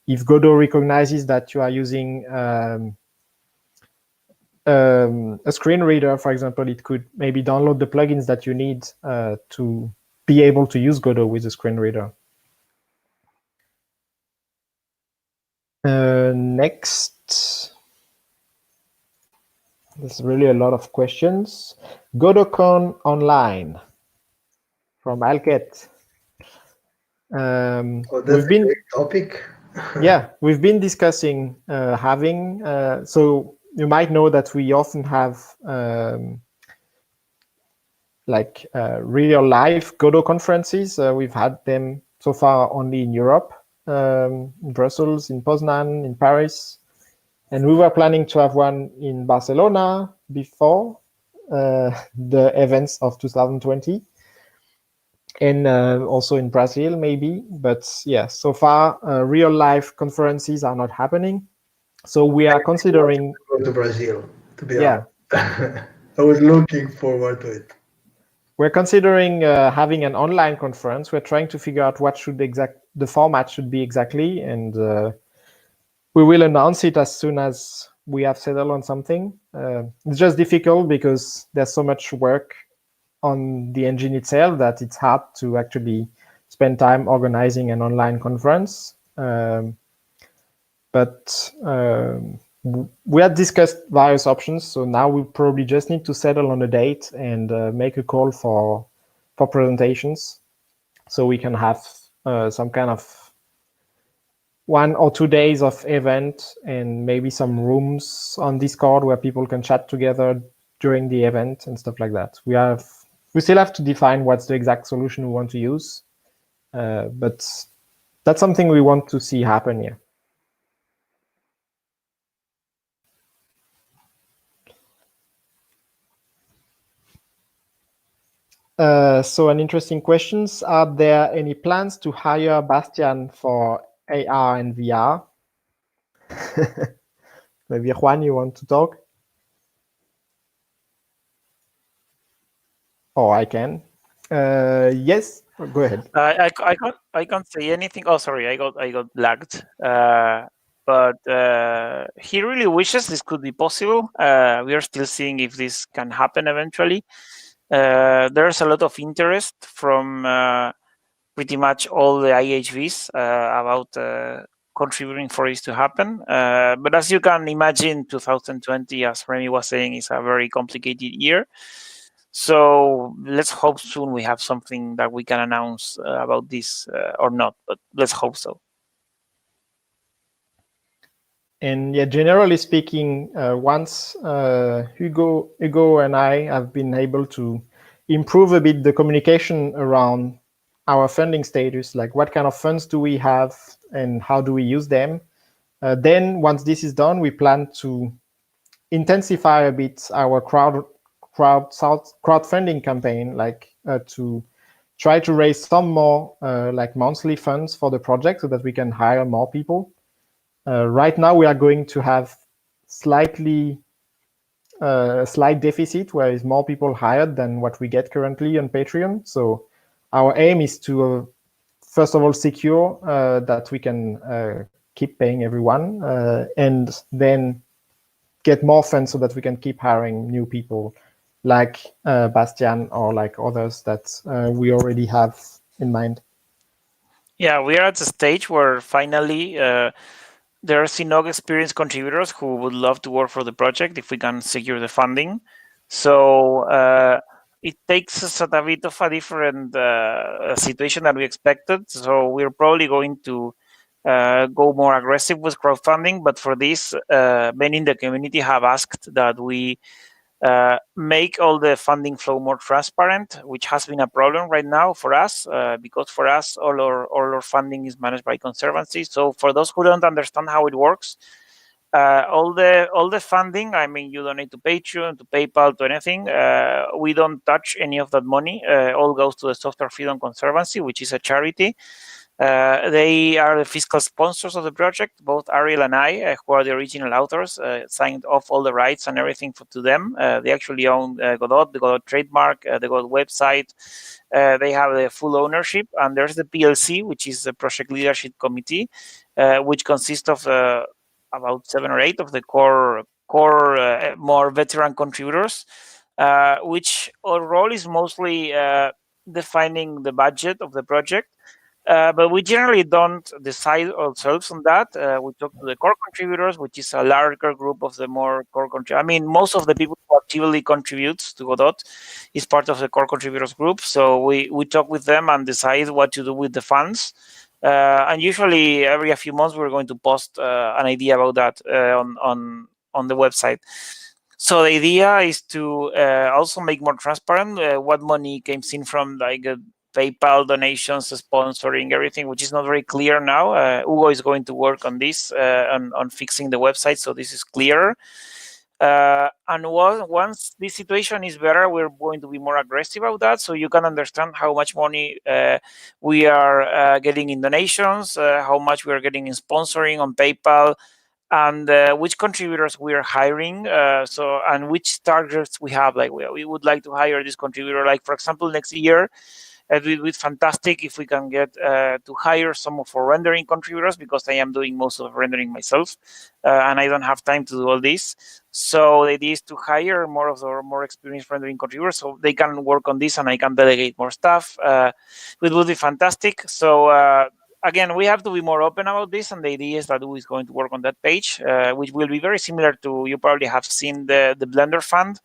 if Godot recognizes that you are using a screen reader, for example, it could maybe download the plugins that you need to be able to use Godot with a screen reader. Next, there's really a lot of questions. GodotCon online from Alket. That's a great topic. Yeah, we've been discussing having, so you might know that we often have real live Godot conferences. We've had them so far only in Europe, in Brussels, in Poznan, in Paris. And we were planning to have one in Barcelona before the events of 2020. And also in Brazil, maybe. But yeah, so far, real life conferences are not happening. So we are considering... Go to Brazil, to be honest. I was looking forward to it. We're considering having an online conference. We're trying to figure out what should the format should be exactly. And we will announce it as soon as we have settled on something. It's just difficult because there's so much work on the engine itself that it's hard to actually spend time organizing an online conference. But we had discussed various options, so now we probably just need to settle on a date and make a call for presentations, so we can have some kind of 1 or 2 days of event and maybe some rooms on Discord where people can chat together during the event and stuff like that. We still have to define what's the exact solution we want to use, but that's something we want to see happen here. So an interesting questions. Are there any plans to hire Bastian for AR and VR? Maybe Juan, you want to talk? Or I can. Yes, go ahead. I can't say anything. Oh, sorry, I got lagged. But he really wishes this could be possible. We are still seeing if this can happen eventually. There's a lot of interest from pretty much all the IHVs about contributing for this to happen. But as you can imagine, 2020, as Rémi was saying, is a very complicated year. So let's hope soon we have something that we can announce about this or not, but let's hope so. And yeah, generally speaking, once Hugo and I have been able to improve a bit the communication around our funding status, like what kind of funds do we have and how do we use them, then once this is done, we plan to intensify a bit our crowdfunding campaign, like to try to raise some more like monthly funds for the project so that we can hire more people. Right now, we are going to have slight deficit, where is more people hired than what we get currently on Patreon. So our aim is to, first of all, secure that we can keep paying everyone, and then get more funds so that we can keep hiring new people like Bastian or like others that we already have in mind. Yeah, we are at the stage where finally there are Sinog experienced contributors who would love to work for the project if we can secure the funding. So it takes us at a bit of a different situation than we expected. So we're probably going to go more aggressive with crowdfunding. But for this, many in the community have asked that we make all the funding flow more transparent, which has been a problem right now for us, because for us, all our funding is managed by Conservancy. So for those who don't understand how it works, all the funding, I mean, you donate to Patreon, to PayPal, to anything. We don't touch any of that money. All goes to the Software Freedom Conservancy, which is a charity. They are the fiscal sponsors of the project. Both Ariel and I, who are the original authors, signed off all the rights and everything to them. They actually own Godot, the Godot trademark, the Godot website. They have the full ownership, and there's the PLC, which is the Project Leadership Committee, which consists of about 7 or 8 of the core more veteran contributors, which our role is mostly defining the budget of the project. But we generally don't decide ourselves on that. We talk to the core contributors, which is a larger group of the more core contributors. I mean, most of the people who actively contributes to Godot is part of the core contributors group. So we talk with them and decide what to do with the funds. And usually every few months we're going to post an idea about that on the website. So the idea is to also make more transparent what money comes in from, like PayPal donations, sponsoring, everything, which is not very clear now. Hugo is going to work on this, on fixing the website, so this is clearer. And once this situation is better, we're going to be more aggressive about that, so you can understand how much money we are getting in donations, how much we are getting in sponsoring on PayPal, and which contributors we are hiring, and which targets we have. Like we would like to hire this contributor, like for example next year. It would be fantastic if we can get to hire some of our rendering contributors, because I am doing most of the rendering myself, and I don't have time to do all this. So the idea is to hire more of the more experienced rendering contributors so they can work on this and I can delegate more stuff. It would be fantastic. So again, we have to be more open about this, and the idea is that Hugo is going to work on that page, which will be very similar to, you probably have seen the Blender Fund.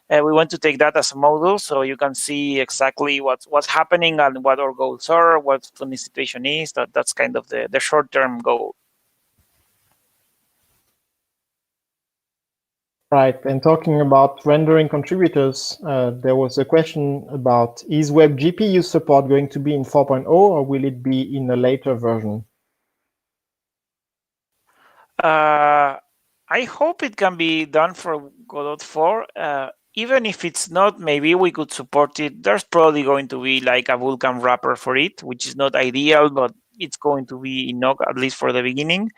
We want to take that as a model, so you can see exactly what's happening and what our goals are, what funding situation is. That's kind of the short-term goal. Right, and talking about rendering contributors, there was a question about, is WebGPU support going to be in 4.0 or will it be in a later version? I hope it can be done for Godot 4. Even if it's not, maybe we could support it. There's probably going to be like a Vulkan wrapper for it, which is not ideal, but it's going to be enough, at least for the beginning.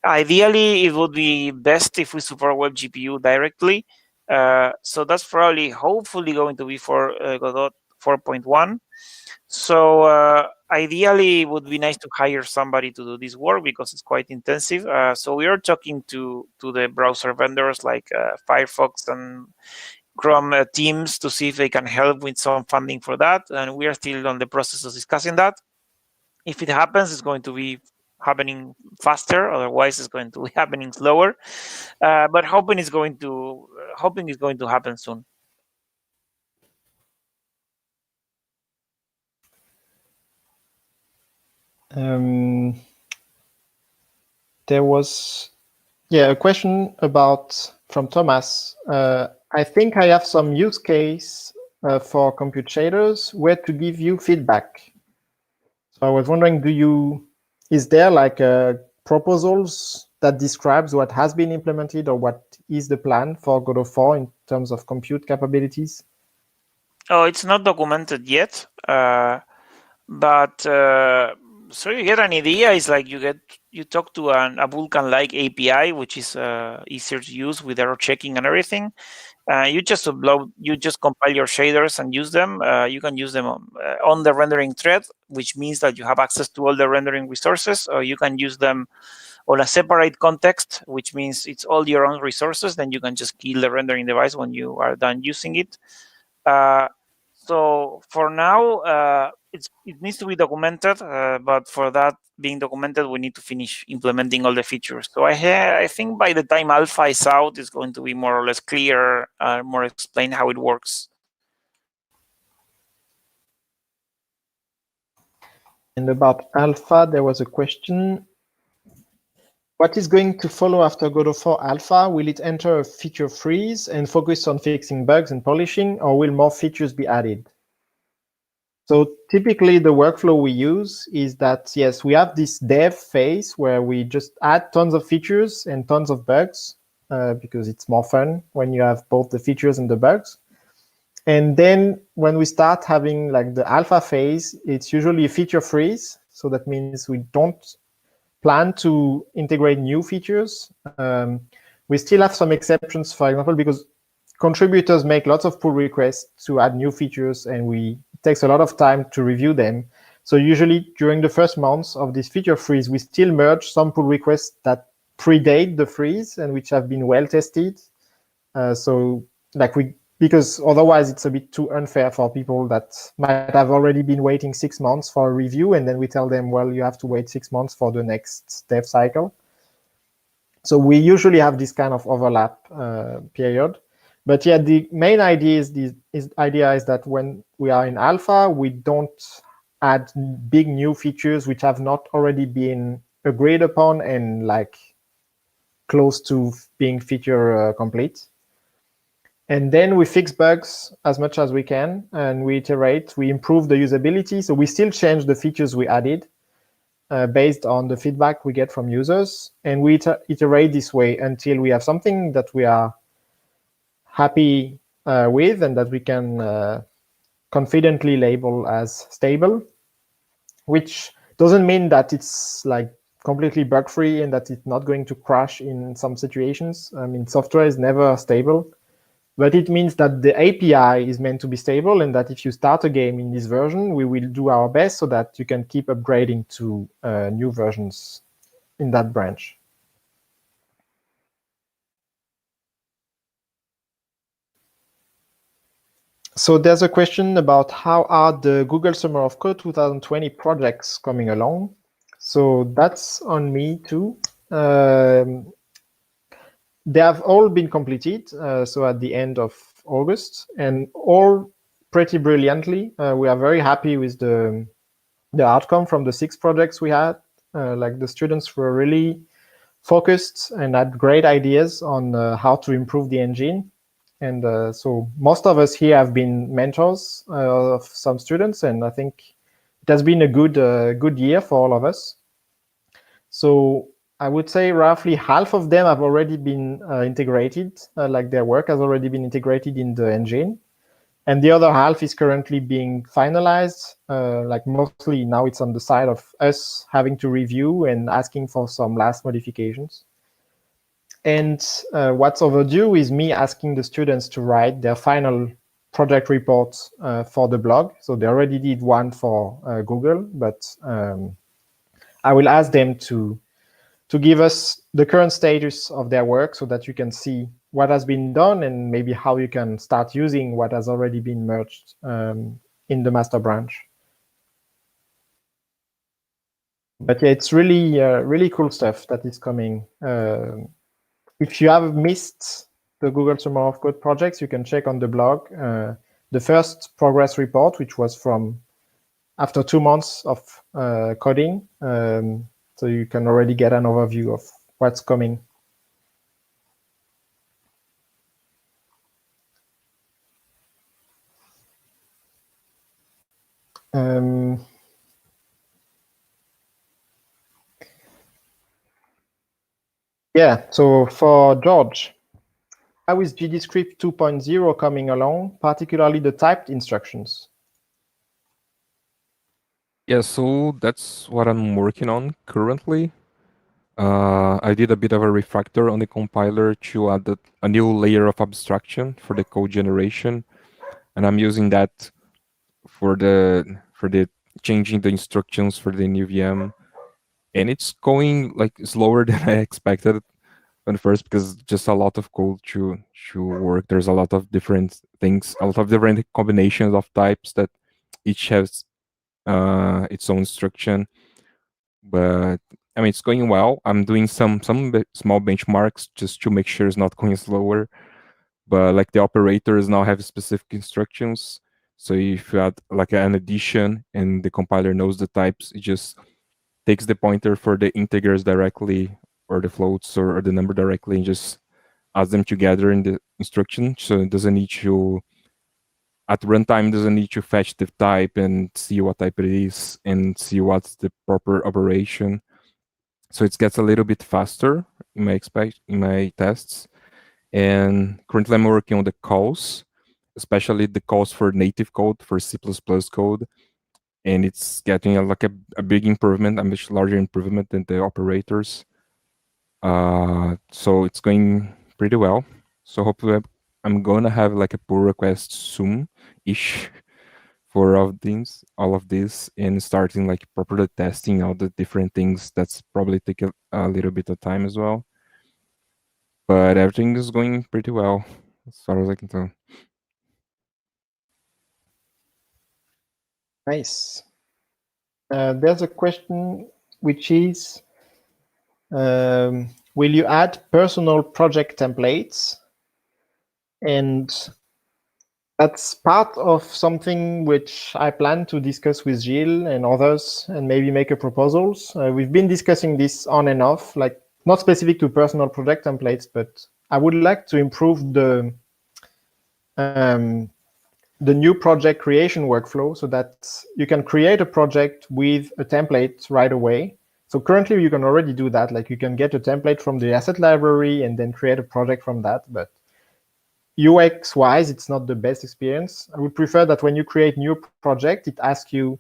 Ideally, it would be best if we support WebGPU directly. So that's probably, hopefully, going to be for Godot 4.1. So ideally, it would be nice to hire somebody to do this work because it's quite intensive. So we are talking to the browser vendors like Firefox and Chrome teams to see if they can help with some funding for that. And we are still on the process of discussing that. If it happens, it's going to be happening faster. Otherwise, it's going to be happening slower. But hoping it's going to happen soon. There was, a question from Thomas. I think I have some use case for compute shaders where to give you feedback. So I was wondering, is there like proposals that describes what has been implemented or what is the plan for Godot 4 in terms of compute capabilities? Oh, it's not documented yet, but so you get an idea. It's like you talk to a Vulkan-like API, which is easier to use with error checking and everything. You just compile your shaders and use them. You can use them on the rendering thread, which means that you have access to all the rendering resources, or you can use them on a separate context, which means it's all your own resources. Then you can just kill the rendering device when you are done using it. So for now, it needs to be documented, but for that being documented, we need to finish implementing all the features. So I think by the time alpha is out, it's going to be more or less clear, more explain how it works. And about alpha, there was a question. What is going to follow after Godot 4 alpha? Will it enter a feature freeze and focus on fixing bugs and polishing, or will more features be added? So typically the workflow we use is that, yes, we have this dev phase where we just add tons of features and tons of bugs because it's more fun when you have both the features and the bugs. And then when we start having like the alpha phase, it's usually a feature freeze. So that means we don't plan to integrate new features. We still have some exceptions, for example, because contributors make lots of pull requests to add new features, and it takes a lot of time to review them. So usually during the first months of this feature freeze, we still merge some pull requests that predate the freeze and which have been well tested. Because otherwise it's a bit too unfair for people that might have already been waiting 6 months for a review, and then we tell them, well, you have to wait 6 months for the next dev cycle. So we usually have this kind of overlap period. But yeah, the main idea is that when we are in alpha, we don't add big new features which have not already been agreed upon and like close to being feature complete. And then we fix bugs as much as we can, and we iterate, we improve the usability. So we still change the features we added based on the feedback we get from users. And we iterate this way until we have something that we are happy with and that we can confidently label as stable, which doesn't mean that it's like completely bug-free and that it's not going to crash in some situations. I mean, software is never stable. But it means that the API is meant to be stable, and that if you start a game in this version, we will do our best so that you can keep upgrading to new versions in that branch. So there's a question about how are the Google Summer of Code 2020 projects coming along. So that's on me too. They have all been completed, so at the end of August, and all pretty brilliantly. We are very happy with the outcome from the 6 projects we had. Like the students were really focused and had great ideas on how to improve the engine. And so most of us here have been mentors of some students, and I think it has been a good year for all of us. So I would say roughly half of them have already been integrated, like their work has already been integrated in the engine. And the other half is currently being finalized. Like mostly now it's on the side of us having to review and asking for some last modifications. And what's overdue is me asking the students to write their final project reports for the blog. So they already did one for Google, but I will ask them to give us the current status of their work so that you can see what has been done and maybe how you can start using what has already been merged in the master branch. But yeah, it's really cool stuff that is coming. If you have missed the Google Summer of Code projects, you can check on the blog the first progress report, which was from after 2 months of coding. So you can already get an overview of what's coming. Yeah, so for George, how is GDScript 2.0 coming along, particularly the typed instructions? Yeah, so that's what I'm working on currently. I did a bit of a refactor on the compiler to add a new layer of abstraction for the code generation, and I'm using that for the changing the instructions for the new VM, and it's going like slower than I expected at first because just a lot of code to work. There's a lot of different things, a lot of different combinations of types that each has its own instruction. But I mean, it's going well. I'm doing some small benchmarks just to make sure it's not going slower. But like the operators now have specific instructions. So if you add like an addition and the compiler knows the types, it just takes the pointer for the integers directly or the floats or the number directly and just adds them together in the instruction. So it doesn't need to, at runtime, doesn't need to fetch the type and see what type it is and see what's the proper operation. So it gets a little bit faster in my tests. And currently I'm working on the calls, especially the calls for native code, for C++ code. and it's getting a big improvement, a much larger improvement than the operators. So it's going pretty well. So hopefully I'm gonna have like a pull request soon-ish for all of this, and starting like properly testing all the different things. That's probably take a little bit of time as well. But everything is going pretty well, as far as I can tell. Nice. There's a question which is, will you add personal project templates? And that's part of something which I plan to discuss with Gilles and others and maybe make a proposals. We've been discussing this on and off, like not specific to personal project templates, but I would like to improve the new project creation workflow so that you can create a project with a template right away. So currently you can already do that. Like you can get a template from the asset library and then create a project from that. But UX-wise, it's not the best experience. I would prefer that when you create new project, it asks you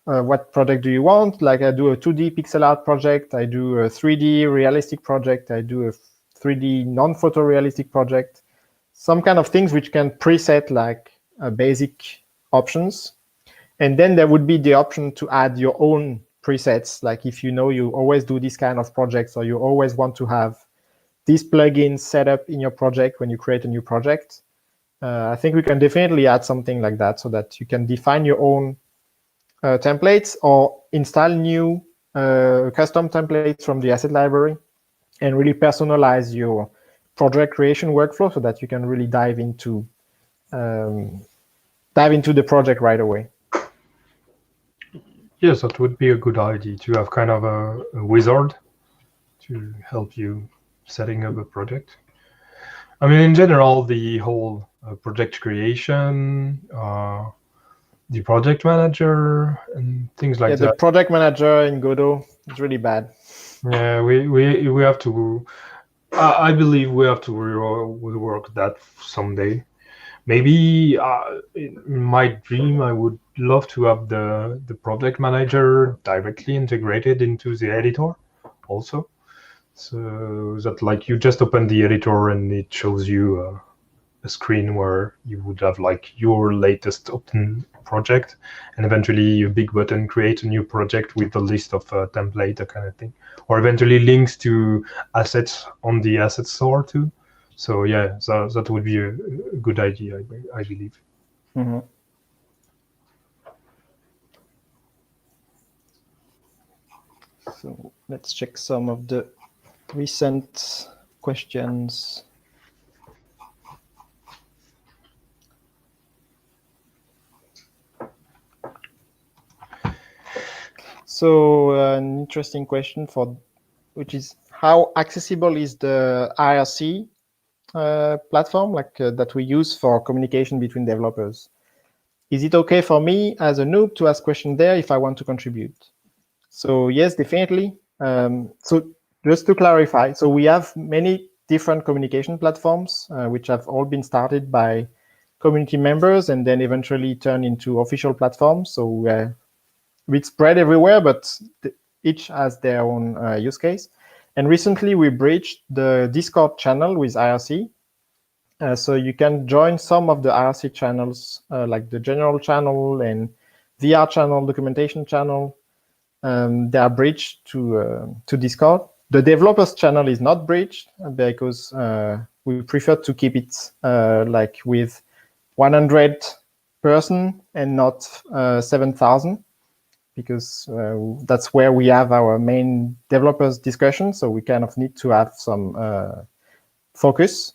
what project do you want? Like I do a 2D pixel art project, I do a 3D realistic project, I do a 3D non-photorealistic project. Some kind of things which can preset like basic options. And then there would be the option to add your own presets. Like if you know you always do this kind of projects or you always want to have these plugins set up in your project when you create a new project. I think we can definitely add something like that so that you can define your own templates or install new custom templates from the asset library and really personalize your project creation workflow so that you can really dive into the project right away. Yes, that would be a good idea to have kind of a wizard to help you setting up a project. I mean, in general, the whole project creation, the project manager, and things like that. The project manager in Godot is really bad. Yeah, we have to. I believe we have to rework that someday. Maybe in my dream, I would love to have the project manager directly integrated into the editor, also. So that like you just open the editor and it shows you a screen where you would have like your latest open project, and eventually a big button create a new project with a list of template, that kind of thing, or eventually links to assets on the asset store too. So yeah, so that would be a good idea, I believe. Mm-hmm. So let's check some of the recent questions. So an interesting question which is how accessible is the IRC platform that we use for communication between developers? Is it okay for me as a noob to ask questions there if I want to contribute? So yes, definitely. So just to clarify, so we have many different communication platforms which have all been started by community members and then eventually turned into official platforms. So we spread everywhere, but each has their own use case. And recently we bridged the Discord channel with IRC. So you can join some of the IRC channels, like the general channel and VR channel, documentation channel. They are bridged to Discord. The developers channel is not bridged because we prefer to keep it like with 100 person and not 7,000, because that's where we have our main developers discussion. So we kind of need to have some focus.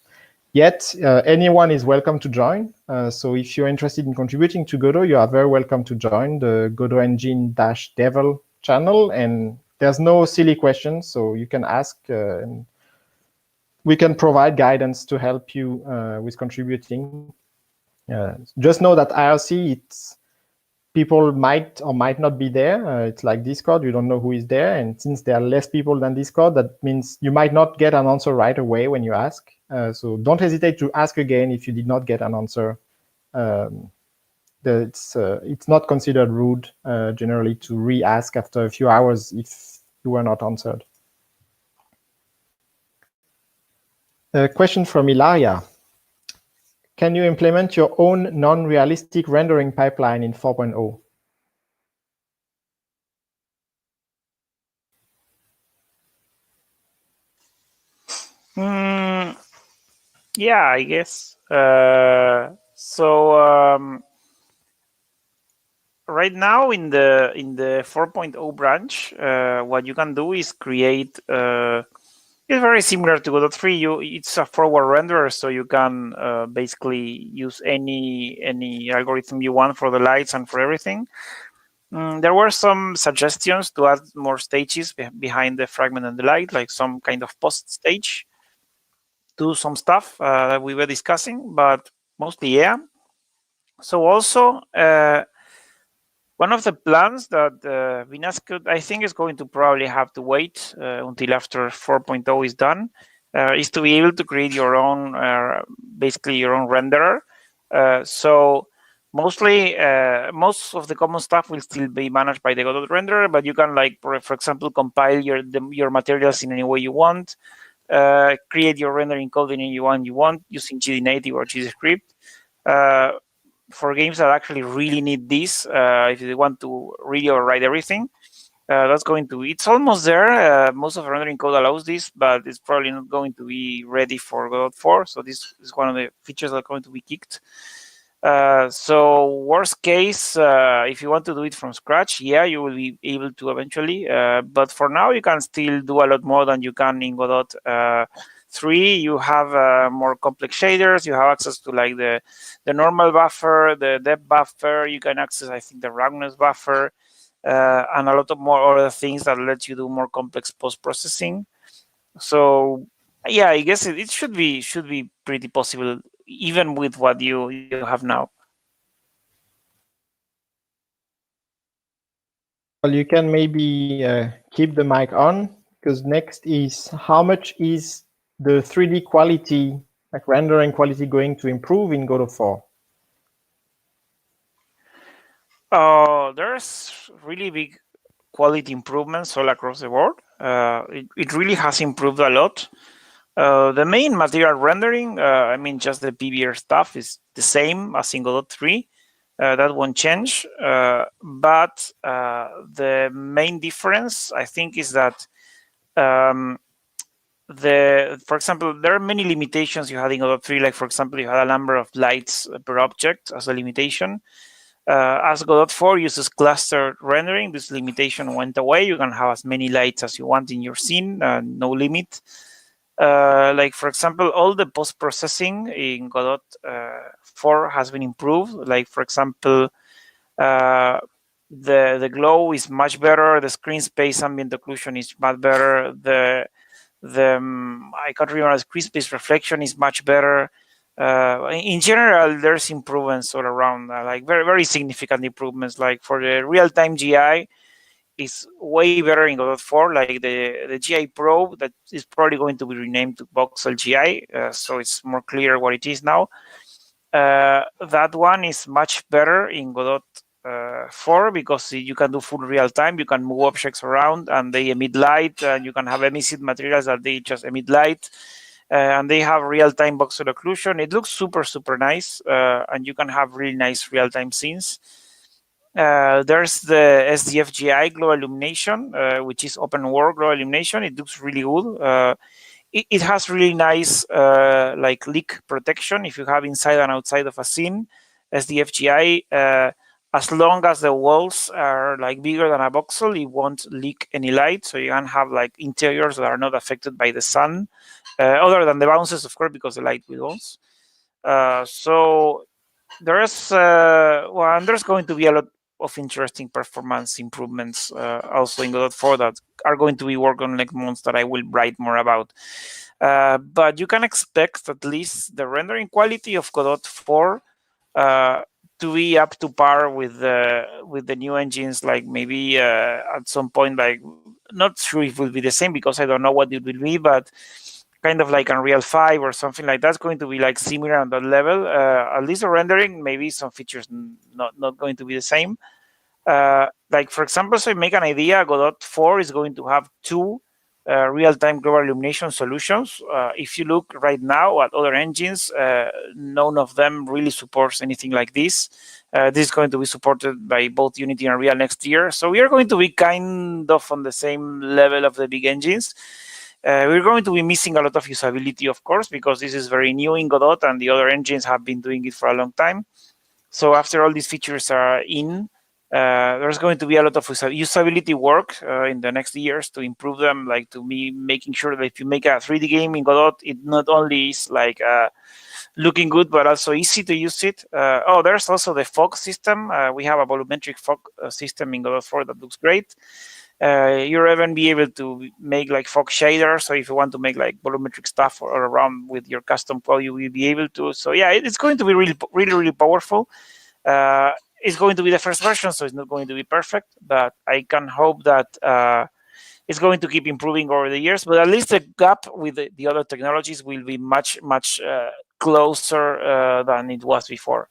Yet anyone is welcome to join. So if you're interested in contributing to Godot, you are very welcome to join the Godot Engine -devel channel. And there's no silly questions, so you can ask and we can provide guidance to help you with contributing. Just know that IRC, people might or might not be there. It's like Discord, you don't know who is there. And since there are less people than Discord, that means you might not get an answer right away when you ask. So don't hesitate to ask again if you did not get an answer it's not considered rude generally to re-ask after a few hours if you were not answered. A question from Ilaria. Can you implement your own non-realistic rendering pipeline in 4.0? Yeah, I guess. Right now in the 4.0 branch, what you can do is create. It's very similar to Godot 3. It's a forward renderer, so you can basically use any algorithm you want for the lights and for everything. There were some suggestions to add more stages behind the fragment and the light, like some kind of post stage. Do some stuff that we were discussing, but mostly, yeah. So also, one of the plans that Vinas could, I think, is going to probably have to wait until after 4.0 is done, is to be able to create your own, basically your own renderer. So mostly, most of the common stuff will still be managed by the Godot renderer, but you can, like, for example, compile your materials in any way you want. Create your rendering code in any one you want using GDNative or GDScript. For games that actually really need this, if they want to really override everything, that's going to. It's almost there. Most of the rendering code allows this, but it's probably not going to be ready for Godot 4. So this is one of the features that are going to be kicked. So worst case, if you want to do it from scratch, yeah, you will be able to eventually. But for now, you can still do a lot more than you can in Godot 3. You have more complex shaders. You have access to like the normal buffer, the depth buffer. You can access, I think, the roughness buffer, and a lot of more other things that let you do more complex post-processing. So yeah, I guess it should be pretty possible, even with what you have now. Well, you can maybe keep the mic on, because next is how much is the 3D quality, like rendering quality, going to improve in Godot 4? There's really big quality improvements all across the board. It really has improved a lot. The main material rendering, I mean, just the PBR stuff is the same as in Godot 3. That won't change. But the main difference, I think, is that for example, there are many limitations you had in Godot 3. Like, for example, you had a number of lights per object as a limitation. As Godot 4 uses clustered rendering, this limitation went away. You can have as many lights as you want in your scene, no limit. Like, for example, all the post-processing in Godot 4 has been improved. Like, for example, the glow is much better. The screen space ambient occlusion is much better. I can't remember, the screen space reflection is much better. In general, there's improvements all around, like very, very significant improvements. Like for the real-time GI, is way better in Godot 4. Like the GI Pro, that is probably going to be renamed to Voxel GI, so it's more clear what it is now. That one is much better in Godot 4 because you can do full real time. You can move objects around and they emit light, and you can have emissive materials that they just emit light. And they have real-time voxel occlusion. It looks super, super nice, and you can have really nice real-time scenes. There's the SDF-GI global illumination, which is open world global illumination. It looks really good. It has really nice like leak protection if you have inside and outside of a scene. SDF-GI, as long as the walls are like bigger than a voxel, it won't leak any light. So you can have like interiors that are not affected by the sun, other than the bounces, of course, because the light will bounce. So there's and there's going to be a lot of interesting performance improvements also in Godot 4 that are going to be worked on next months that I will write more about. But you can expect at least the rendering quality of Godot 4 to be up to par with the new engines. Like maybe at some point, like not sure if it will be the same because I don't know what it will be, but kind of like Unreal 5 or something like that's going to be like similar on that level. At least the rendering, maybe some features not going to be the same. Like for example, so make an idea, Godot 4 is going to have 2 real-time global illumination solutions. If you look right now at other engines, none of them really supports anything like this. This is going to be supported by both Unity and Unreal next year. So we are going to be kind of on the same level of the big engines. We're going to be missing a lot of usability, of course, because this is very new in Godot and the other engines have been doing it for a long time. So after all these features are in, there's going to be a lot of usability work in the next years to improve them, like to be making sure that if you make a 3D game in Godot, it not only is like looking good, but also easy to use it. There's also the fog system. We have a volumetric fog system in Godot 4 that looks great. You'll even be able to make like fog shaders. So if you want to make like volumetric stuff or around with your custom code, you will be able to. So yeah, it's going to be really powerful. It's going to be the first version, so it's not going to be perfect, but I can hope that it's going to keep improving over the years. But at least the gap with the other technologies will be much closer than it was before.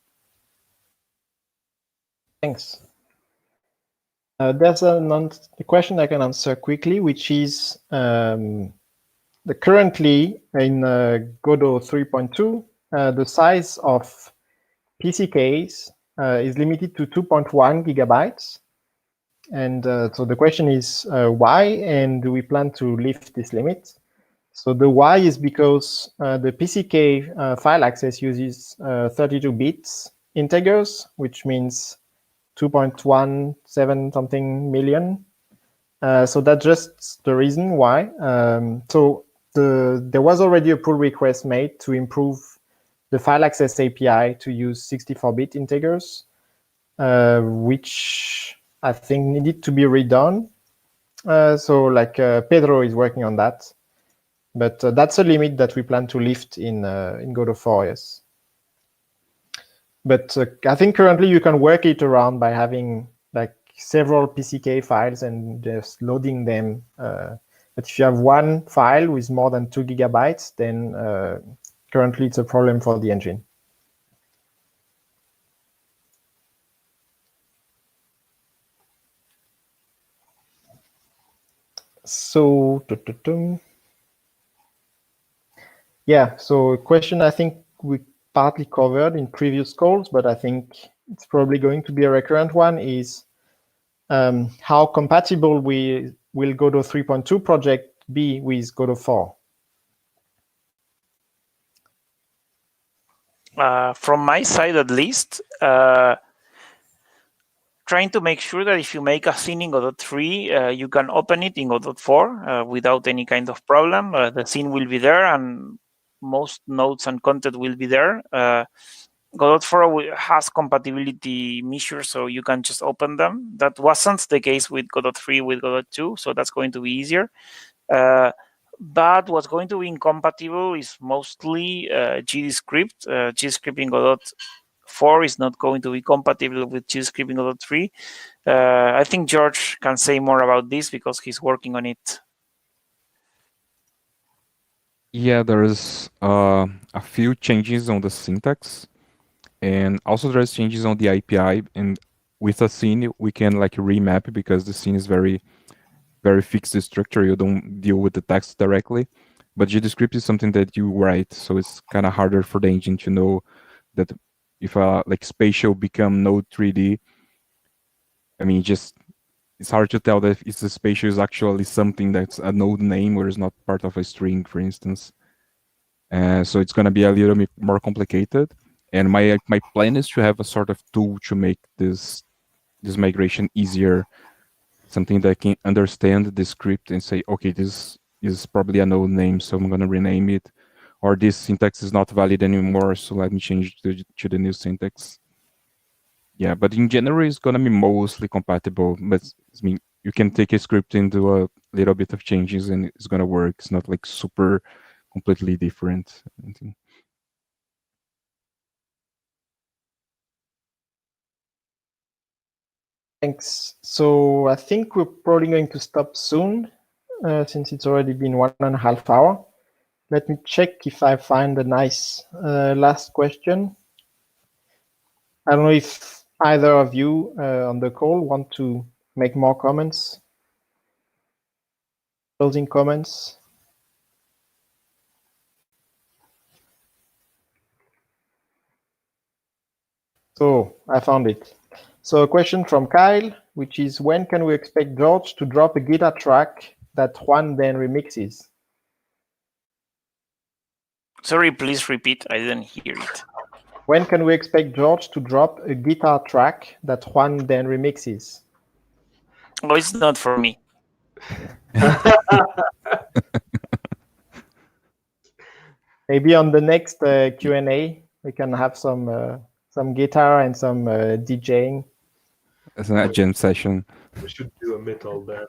Thanks. There's a question I can answer quickly, which is currently in Godot 3.2, the size of PCKs is limited to 2.1 gigabytes. And so the question is why, and do we plan to lift this limit? So the why is because the PCK file access uses 32 bits integers, which means 2.17 something million. So that's just the reason why. So there was already a pull request made to improve the file access API to use 64-bit integers, which I think needed to be redone. So like Pedro is working on that. But that's a limit that we plan to lift in Godot 4, yes. But I think currently you can work it around by having like several PCK files and just loading them. But if you have one file with more than 2 gigabytes, then currently it's a problem for the engine. So, yeah, so a question I think we partly covered in previous calls, but I think it's probably going to be a recurrent one, is how compatible will Godot 3.2 project be with Godot 4? From my side, at least, trying to make sure that if you make a scene in Godot 3, you can open it in Godot 4 without any kind of problem. The scene will be there, and most nodes and content will be there. Godot 4 has compatibility measures, so you can just open them. That wasn't the case with Godot 3, with Godot 2, so that's going to be easier. But what's going to be incompatible is mostly GDScript. GDScript in Godot 4 is not going to be compatible with GDScript in Godot 3. I think George can say more about this because he's working on it. Yeah, there's a few changes on the syntax, and also there's changes on the API. And with a scene, we can like remap because the scene is very fixed structure. You don't deal with the text directly, but GDScript is something that you write, so it's kind of harder for the engine to know that if like spatial become node 3D. I mean, it's hard to tell that if the spatial is actually something that's a node name or is not part of a string, for instance. So it's going to be a little bit more complicated. And my plan is to have a sort of tool to make this migration easier, something that can understand the script and say, okay, this is probably a node name, so I'm going to rename it. Or this syntax is not valid anymore, so let me change to the new syntax. Yeah, but in general, it's going to be mostly compatible. But I mean, you can take a script and do a little bit of changes and it's going to work. It's not like super completely different. Thanks. So I think we're probably going to stop soon since it's already been 1.5 hours. Let me check if I find a nice last question. I don't know if either of you on the call want to make more comments, closing comments. So I found it. So a question from Kyle, which is, when can we expect George to drop a guitar track that Juan then remixes? Sorry, please repeat. I didn't hear it. When can we expect George to drop a guitar track that Juan then remixes? Oh, it's not for me. Maybe on the next Q&A, we can have some guitar and some DJing. It's a jam session. We should do a metal band.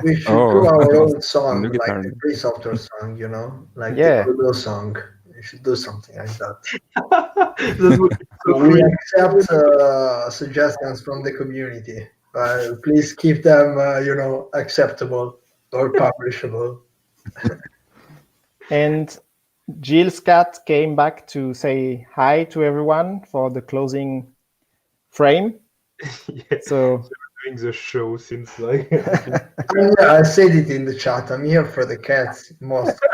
We should do our own song, new like guitar. the pre-software song, you know, like Yeah. the Godot song. We should do something like that. That would be so We great. accept suggestions from the community. Please keep them, you know, acceptable or publishable. And Jill's cat came back to say hi to everyone for the closing frame. Yeah. So Doing the show since like I said it in the chat. I'm here for the cats mostly.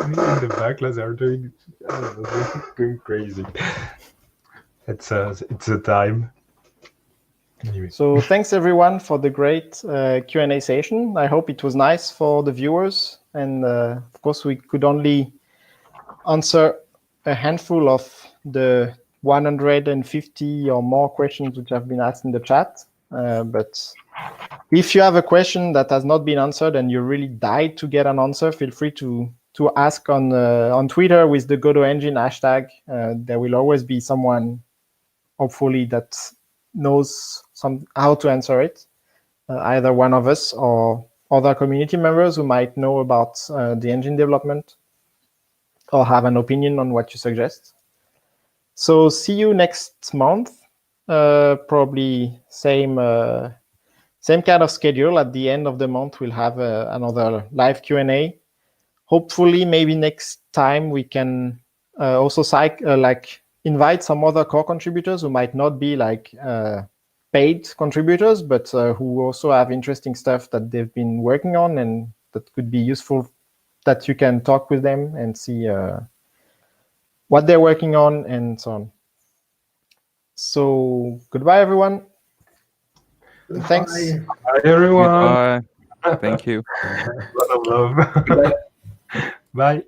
in the backlash are doing going crazy. It's a time. Anyway. So thanks everyone for the great Q&A session. I hope it was nice for the viewers. And of course, we could only answer a handful of the 150 or more questions which have been asked in the chat. But if you have a question that has not been answered and you really died to get an answer, feel free to ask on Twitter with the Godot Engine hashtag. There will always be someone, hopefully, that knows how to answer it, either one of us or other community members who might know about the engine development or have an opinion on what you suggest. So see you next month, probably same kind of schedule. At the end of the month, we'll have another live Q&A. Hopefully, maybe next time we can also invite some other core contributors who might not be like paid contributors, but who also have interesting stuff that they've been working on and that could be useful, that you can talk with them and see what they're working on and so on. So goodbye, everyone. And thanks. Bye everyone. Thank you. A lot of love. Bye.